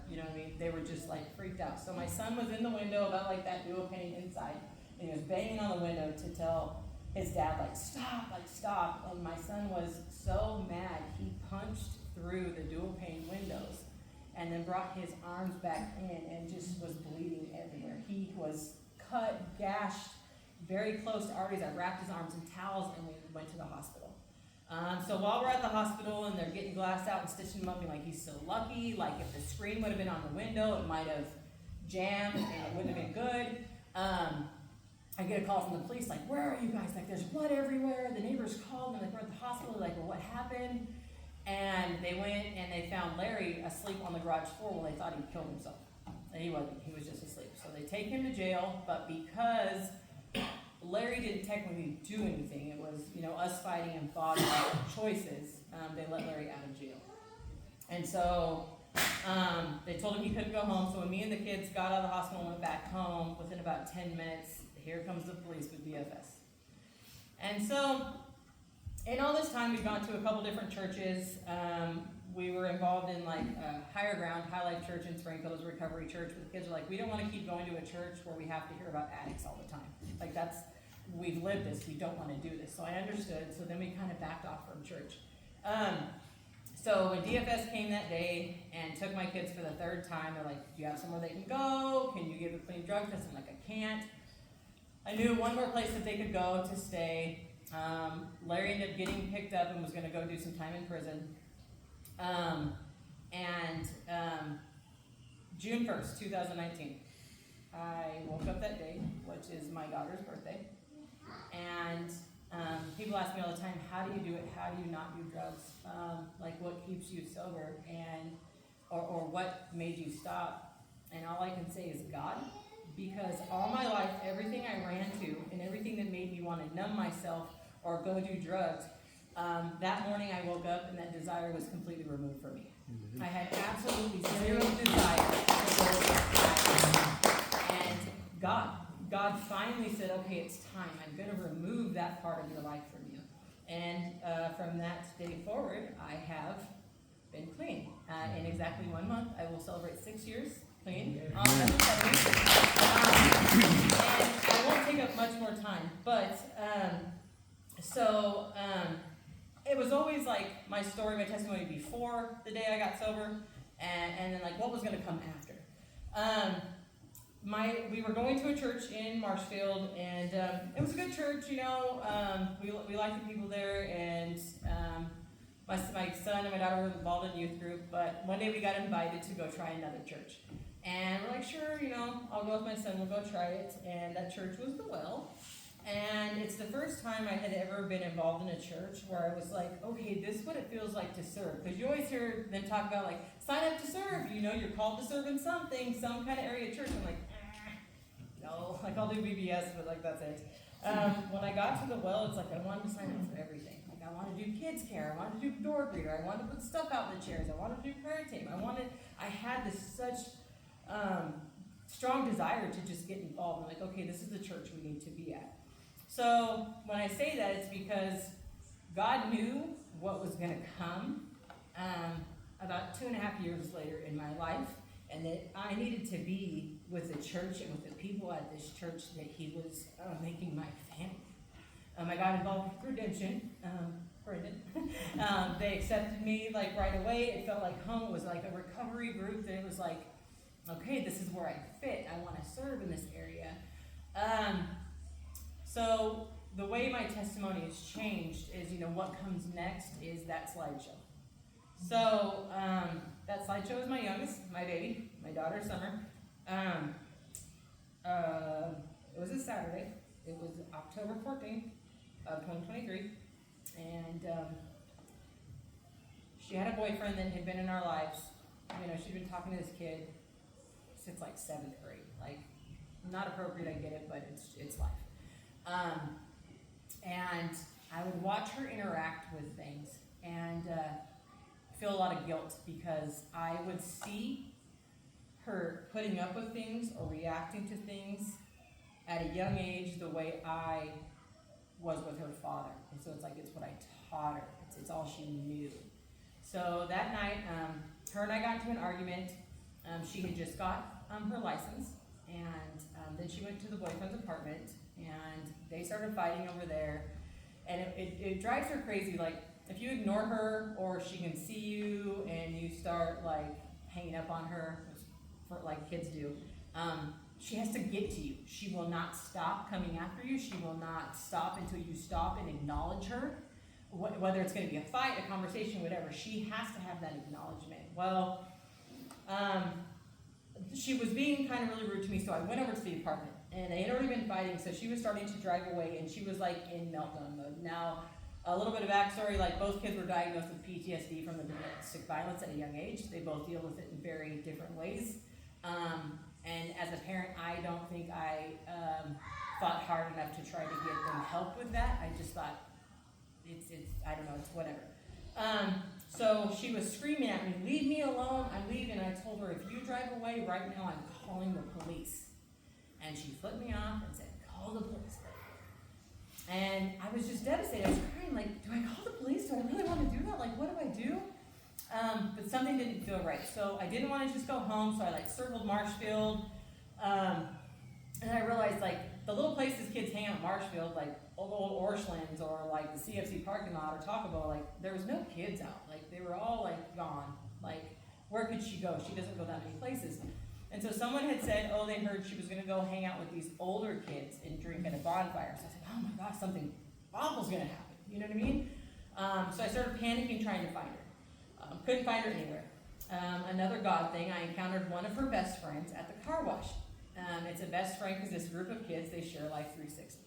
they were just like freaked out. So my son was in the window about like that dual pane inside, and he was banging on the window to tell his dad, like, stop. And my son was so mad, he punched through the dual pane windows and then brought his arms back in and just was bleeding everywhere. He was cut, gashed, very close to arteries. I wrapped his arms in towels and we went to the hospital. So while we're at the hospital and they're getting glass out and stitching him up, being like, he's so lucky. Like, if the screen would have been on the window, it might have jammed and it wouldn't have been good. I get a call from the police, like, where are you guys? Like, there's blood everywhere. The neighbors called and like, we're at the hospital. Like, well, what happened? And they went and they found Larry asleep on the garage floor. Well, they thought he'd killed himself. And he wasn't. He was just asleep. So they take him to jail, but because Larry didn't technically do anything, it was, us fighting and fought choices, they let Larry out of jail. And so they told him he couldn't go home. So when me and the kids got out of the hospital and went back home, within about 10 minutes, here comes the police with DFS. And so in all this time, we've gone to a couple different churches. We were involved in like Higher Ground, High Life Church in Springfield, as a recovery church. But the kids are like, we don't want to keep going to a church where we have to hear about addicts all the time. Like, we've lived this, we don't want to do this. So I understood, so then we kind of backed off from church. So when DFS came that day and took my kids for the 3rd time, they're like, do you have somewhere they can go? Can you give a clean drug test? I'm like, I can't. I knew one more place that they could go to stay. Larry ended up getting picked up and was going to go do some time in prison. June 1st, 2019, I woke up that day, which is my daughter's birthday, and people ask me all the time, how do you do it? How do you not do drugs? Like, what keeps you sober, or what made you stop? And all I can say is God, because all my life, everything I ran to and everything that made me want to numb myself or go do drugs, that morning I woke up and that desire was completely removed from me. I had absolutely zero desire to go outside. And God finally said, okay, it's time. I'm going to remove that part of your life from you. And from that day forward, I have been clean. In exactly 1 month, I will celebrate 6 years clean. And I won't take up much more time, but it was always like my story, my testimony before the day I got sober, and then like what was going to come after. We were going to a church in Marshfield, and it was a good church, you know. We liked the people there, and my son and my daughter were involved in youth group, but one day we got invited to go try another church. And we're like, sure, you know, I'll go with my son, we'll go try it. And that church was the Well. And it's the first time I had ever been involved in a church where I was like, okay, this is what it feels like to serve. Because you always hear them talk about, like, sign up to serve. You know, you're called to serve in something, some kind of area of church. I'm like, no, like, I'll do VBS, but, like, that's it. When I got to the Well, it's like I wanted to sign up for everything. Like, I wanted to do kids care. I wanted to do door greeter. I wanted to put stuff out in the chairs. I wanted to do prayer team. I had this such strong desire to just get involved. I'm like, okay, this is the church we need to be at. So when I say that, it's because God knew what was going to come about 2.5 years later in my life, and that I needed to be with the church and with the people at this church that He was making my family. I got involved with Redemption, Brendan. They accepted me like right away. It felt like home. It was like a recovery group. That it was like, okay, this is where I fit. I want to serve in this area. So the way my testimony has changed is, you know, what comes next is that slideshow. So that slideshow is my youngest, my baby, my daughter, Summer. It was a Saturday. It was October 14th of 2023. And she had a boyfriend that had been in our lives. You know, she'd been talking to this kid since like 7th grade. Like, not appropriate, I get it, but it's life. And I would watch her interact with things and feel a lot of guilt because I would see her putting up with things or reacting to things at a young age the way I was with her father. And so it's like it's what I taught her. It's all she knew. So that night, her and I got into an argument. She had just got her license, and then she went to the boyfriend's apartment, and they started fighting over there. And it drives her crazy. Like, if you ignore her or she can see you and you start like hanging up on her, for like kids do, she has to get to you. She will not stop coming after you. She will not stop until you stop and acknowledge her. Whether it's going to be a fight, a conversation, whatever, she has to have that acknowledgement. Well, she was being kind of really rude to me, so I went over to the apartment. And they had already been fighting, so she was starting to drive away, and she was like in meltdown mode. Now, a little bit of backstory, like both kids were diagnosed with PTSD from the domestic violence at a young age. They both deal with it in very different ways. And as a parent, I don't think I fought hard enough to try to get them help with that. I just thought, it's I don't know, it's whatever. So she was screaming at me, leave me alone, I'm leaving. And I told her, if you drive away right now, I'm calling the police. And she flipped me off and said, call the police. And I was just devastated. I was crying, like, do I call the police? Do I really want to do that? Like, what do I do? But something didn't feel right. So I didn't want to just go home, so I like circled Marshfield. And I realized, like, the little places kids hang out in Marshfield, like old Orshlands or like the CFC parking lot or Taco Bell, like, there was no kids out. Like, they were all like gone. Like, where could she go? She doesn't go that many places. And so someone had said, oh, they heard she was going to go hang out with these older kids and drink at a bonfire. So I said, oh my gosh, something awful's going to happen. You know what I mean? So I started panicking trying to find her. Couldn't find her anywhere. Another God thing, I encountered one of her best friends at the car wash. It's a best friend because this group of kids, they share Life 360.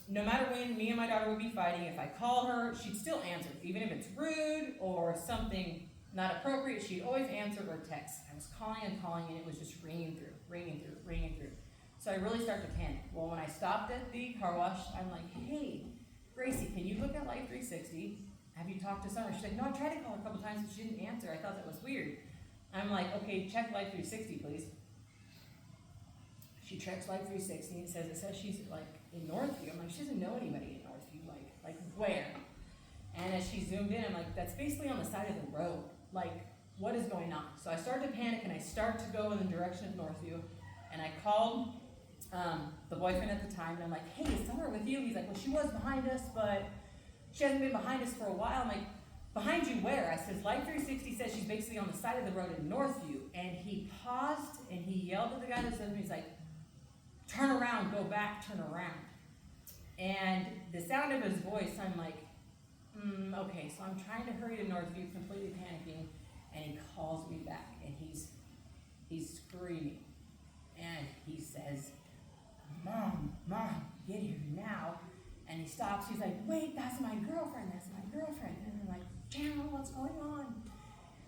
No matter when me and my daughter would be fighting, if I call her, she'd still answer. Even if it's rude or something not appropriate, she'd always answer or text. I was calling and calling, and it was just ringing through. ringing through. So I really start to panic. Well, when I stopped at the car wash, I'm like, hey, Gracie, can you look at Life 360? Have you talked to Summer? She's like, no, I tried to call her a couple times, but she didn't answer. I thought that was weird. I'm like, okay, check Life 360, please. She checks Life 360, and it says she's like in Northview. I'm like, she doesn't know anybody in Northview, like where? And as she zoomed in, I'm like, that's basically on the side of the road. Like, what is going on? So I start to panic, and I start to go in the direction of Northview, and I called the boyfriend at the time, and I'm like, hey, is Summer with you? He's like, well, she was behind us, but she hasn't been behind us for a while. I'm like, behind you where? I says, Life 360 says she's basically on the side of the road in Northview. And he paused, and he yelled at the guy that said to me, he's like, turn around, go back, turn around. And the sound of his voice, I'm like, okay, so I'm trying to hurry to Northview, completely panicking, and he calls me back, and he's screaming, and he says, Mom, get here now. And he stops, he's like, wait, that's my girlfriend. And I'm like, Chandler, what's going on?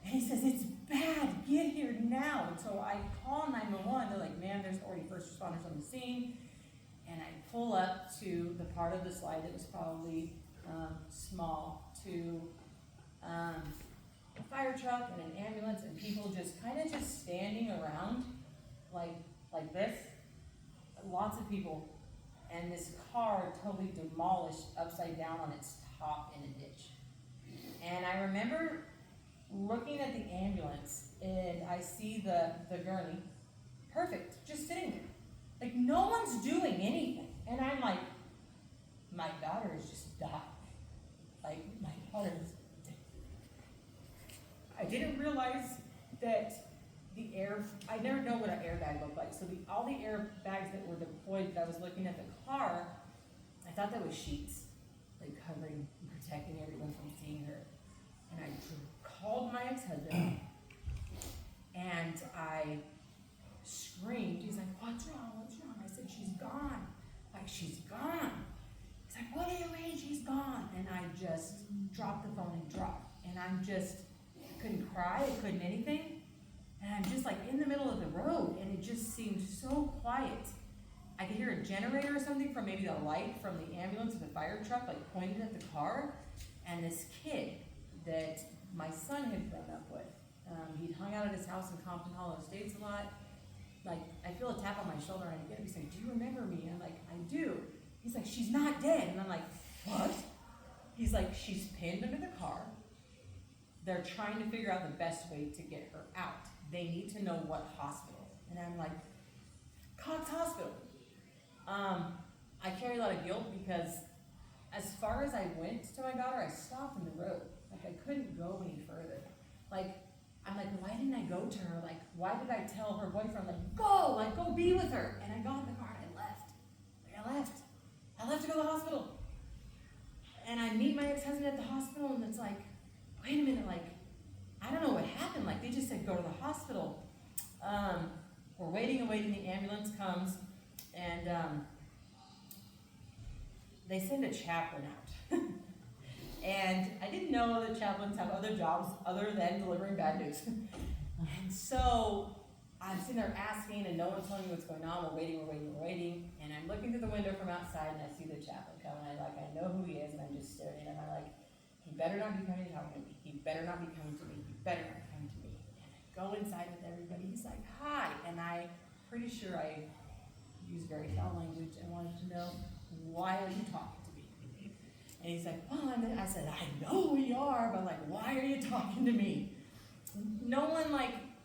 And he says, it's bad, get here now. And so I call 911, they're like, man, there's already first responders on the scene. And I pull up to the part of the slide that was probably small to a fire truck and an ambulance, and people just kind of just standing around like this. Lots of people, and this car totally demolished upside down on its top in a ditch. And I remember looking at the ambulance, and I see the gurney, perfect, just sitting there. Like, no one's doing anything. And I'm like, my daughter has just died. Like, my daughter is dead. I didn't realize that I never know what an airbag looked like. So all the airbags that were deployed, that I was looking at the car, I thought that was sheets, like covering and protecting everyone from seeing her. And I called my ex-husband, and I screamed. He's like, what's wrong? I said, she's gone. Like, she's gone. He's like, what do you mean she's gone? And I just dropped the phone and dropped. And I couldn't cry, I couldn't anything. And I'm just like in the middle of the road, and it just seemed so quiet. I could hear a generator or something from maybe the light from the ambulance or the fire truck, like pointed at the car. And this kid that my son had grown up with, he'd hung out at his house in Compton Hollow Estates a lot. Like, I feel a tap on my shoulder, and I get him. He's like, do you remember me? And I'm like, I do. He's like, she's not dead. And I'm like, what? He's like, she's pinned under the car. They're trying to figure out the best way to get her out. They need to know what hospital. And I'm like, Cox Hospital. I carry a lot of guilt because as far as I went to my daughter, I stopped in the road. Like, I couldn't go any further. Like, I'm like, why didn't I go to her? Like, why did I tell her boyfriend, like, go be with her? And I got in the car and I left. I left to go to the hospital. And I meet my ex-husband at the hospital, and it's like, wait a minute, like, I don't know what happened. Like, they just said, go to the hospital. We're waiting, the ambulance comes, and they send a chaplain out. And I didn't know that chaplains have other jobs other than delivering bad news. And so I'm sitting there asking, and no one's telling me what's going on. We're waiting. And I'm looking through the window from outside, and I see the chaplain come, and I know who he is, and I'm just staring at him. I'm like, he better not be coming to talk to me. He better not be coming to me. He better not be coming to me. And I go inside with everybody. He's like, hi. And I'm pretty sure I used very foul language and wanted to know, why are you talking to me? And he's like, well, I said, I know we are, but like, why are you talking to me? No one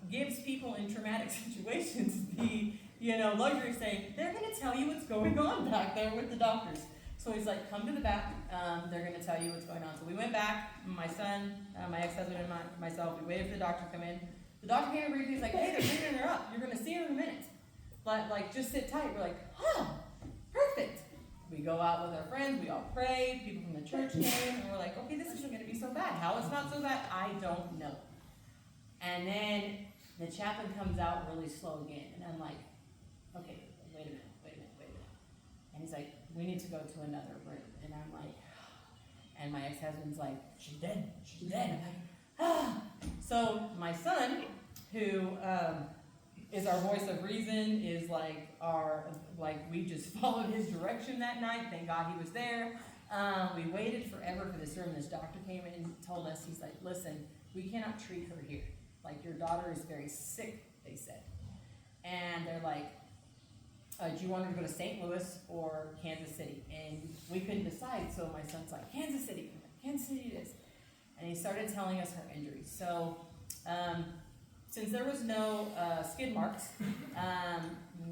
gives people in traumatic situations the luxury of saying, they're going to tell you what's going on back there with the doctors. So he's like, come to the back, they're going to tell you what's going on. So we went back, my son, my ex-husband, and myself, we waited for the doctor to come in. The doctor came in briefly, he's like, hey, they're bringing her up. You're going to see her in a minute. But just sit tight. We're like, perfect. We go out with our friends, we all pray, people from the church came, and we're like, okay, this isn't going to be so bad. How it's not so bad, I don't know. And then the chaplain comes out really slow again, and I'm like, okay, wait a minute. And he's like, we need to go to another room. And I'm like, and my ex-husband's like, she's dead. I'm like, So my son, who is our voice of reason, is like we just followed his direction that night. Thank God he was there. We waited forever for this room. This doctor came in and told us, he's like, listen, we cannot treat her here. Like, your daughter is very sick, they said. And they're like, do you want her to go to St. Louis or Kansas City? And we couldn't decide, so my son's like, Kansas City it is. And he started telling us her injuries. So, since there was no skid marks,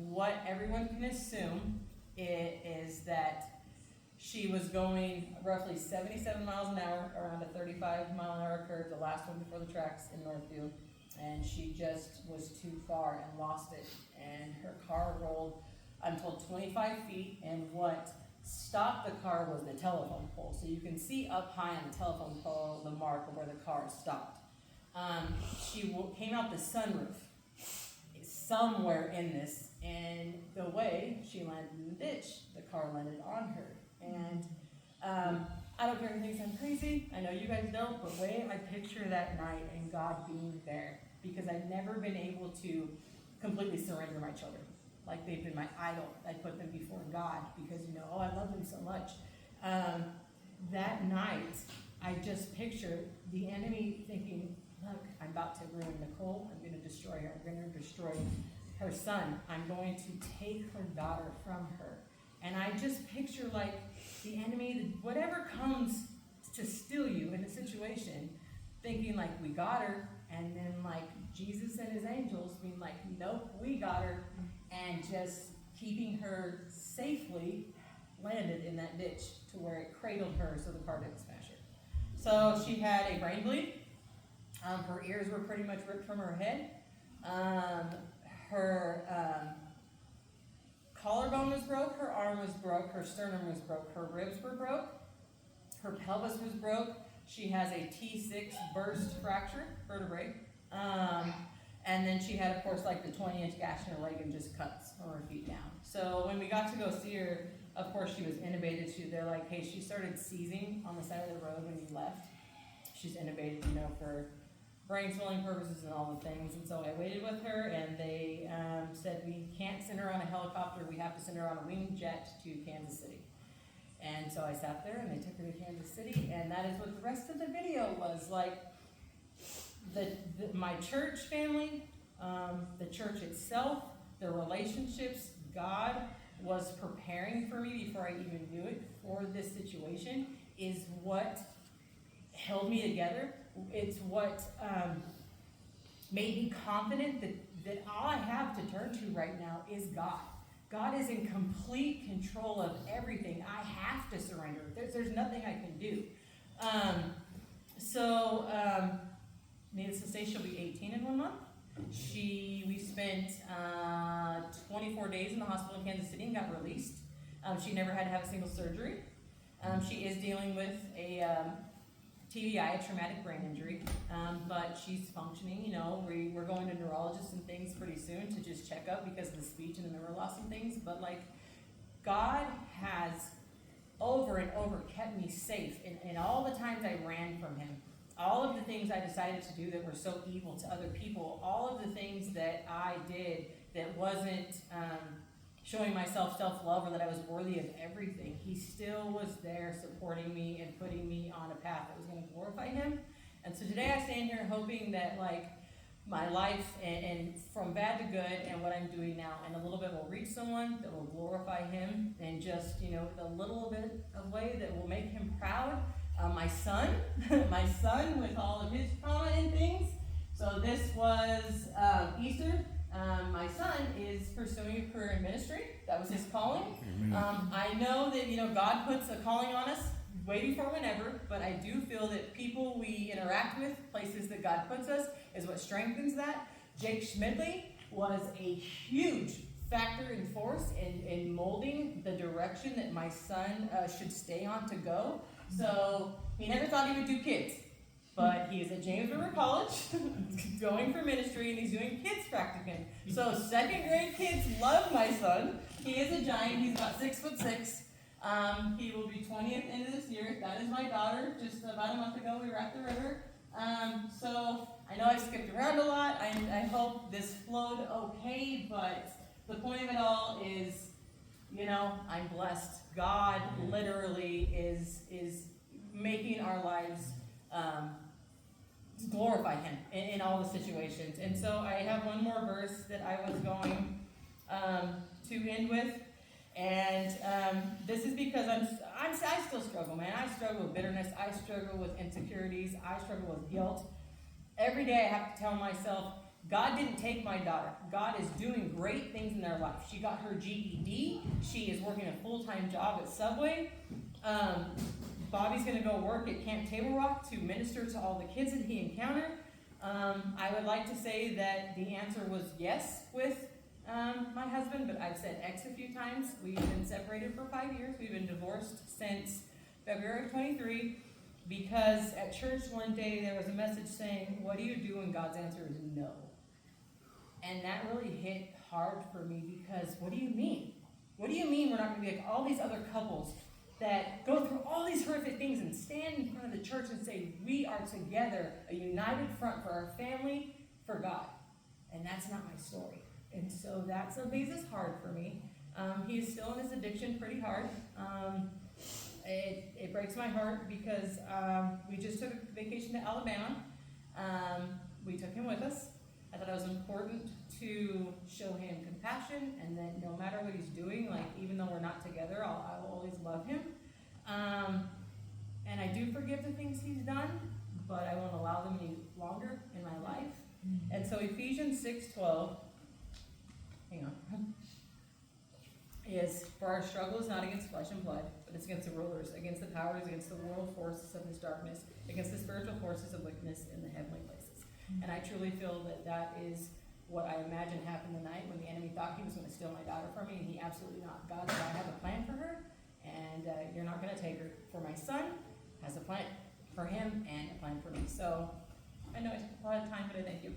what everyone can assume is that she was going roughly 77 miles an hour around a 35-mile-an-hour curve, the last one before the tracks in Northview, and she just was too far and lost it. And her car rolled, I'm told, 25 feet, and what stopped the car was the telephone pole. So you can see up high on the telephone pole the mark of where the car stopped. She came out the sunroof somewhere in this, and the way she landed in the ditch, the car landed on her. And I don't care if you think I'm crazy, I know you guys don't, but way I picture that night and God being there, because I've never been able to completely surrender my children. Like, they've been my idol. I put them before God because, I love them so much. That night, I just picture the enemy thinking, look, I'm about to ruin Nicole. I'm going to destroy her. I'm going to destroy her son. I'm going to take her daughter from her. And I just picture, like, the enemy, whatever comes to steal you in a situation, thinking, like, we got her. And then, like, Jesus and his angels being like, nope, we got her. And just keeping her safely landed in that ditch to where it cradled her so the car didn't smash her. So she had a brain bleed. Her ears were pretty much ripped from her head. Her collarbone was broke, her arm was broke, her sternum was broke, her ribs were broke, her pelvis was broke. She has a T6 burst fracture, vertebrae. And then she had, of course, like the 20-inch gash in her leg and just cuts from her feet down. So when we got to go see her, of course, she was intubated. They're like, hey, she started seizing on the side of the road when you left. She's intubated, for brain swelling purposes and all the things. And so I waited with her, and they said, we can't send her on a helicopter. We have to send her on a winged jet to Kansas City. And so I sat there, and they took her to Kansas City, and that is what the rest of the video was like. My church family, the church itself, the relationships, God was preparing for me before I even knew it for this situation, is what held me together. It's what made me confident that all I have to turn to right now is God. God is in complete control of everything. I have to surrender. There's nothing I can do. Needless to say, she'll be 18 in 1 month. We spent 24 days in the hospital in Kansas City and got released. She never had to have a single surgery. She is dealing with a TBI, a traumatic brain injury, but she's functioning. We're going to neurologists and things pretty soon to just check up because of the speech and the memory loss and things. But like, God has over and over kept me safe in all the times I ran from him. All of the things I decided to do that were so evil to other people, all of the things that I did that wasn't showing myself self-love or that I was worthy of everything, he still was there supporting me and putting me on a path that was going to glorify him. And so today I stand here hoping that, like, my life and from bad to good and what I'm doing now and a little bit will reach someone that will glorify him, and just, a little bit of way that will make him proud. My son with all of his trauma and things. So this was Easter. My son is pursuing a career in ministry. That was his calling. I know that, God puts a calling on us way before whenever, but I do feel that people we interact with, places that God puts us, is what strengthens that. Jake Schmidley was a huge factor in force in molding the direction that my son should stay on to go. So he never thought he would do kids, but he is at James River College going for ministry, and he's doing kids practicum. So 2nd grade kids love my son. He is a giant. He's about 6'6". He will be 20 at the end of this year. That is my daughter. Just about a month ago, we were at the river. So I know I skipped around a lot. I hope this flowed okay, but the point of it all is, I'm blessed. God literally is making our lives glorify Him in all the situations. And so I have one more verse that I was going to end with. And this is because I still struggle, man. I struggle with bitterness. I struggle with insecurities. I struggle with guilt. Every day I have to tell myself, God didn't take my daughter. God is doing great things in their life. She got her GED. She is working a full-time job at Subway. Bobby's going to go work at Camp Table Rock to minister to all the kids that he encountered. I would like to say that the answer was yes with my husband, but I've said X a few times. We've been separated for 5 years. We've been divorced since February of 23, because at church one day there was a message saying, what do you do when God's answer is no? And that really hit hard for me, because what do you mean? What do you mean we're not going to be like all these other couples that go through all these horrific things and stand in front of the church and say, we are together, a united front for our family, for God? And that's not my story. And so that piece is hard for me. He's still in his addiction pretty hard. It breaks my heart because we just took a vacation to Alabama. We took him with us. I thought it was important to show him compassion, and that no matter what he's doing, like even though we're not together, I will always love him. And I do forgive the things he's done, but I won't allow them any longer in my life. And so Ephesians 6:12, hang on, is, for our struggle is not against flesh and blood, but it's against the rulers, against the powers, against the world forces of this darkness, against the spiritual forces of wickedness in the heavenly places. And I truly feel that is what I imagine happened the night when the enemy thought he was going to steal my daughter from me, and he absolutely not. God said, I have a plan for her, and you're not going to take her. For my son has a plan for him and a plan for me. So I know I took a lot of time, but I thank you.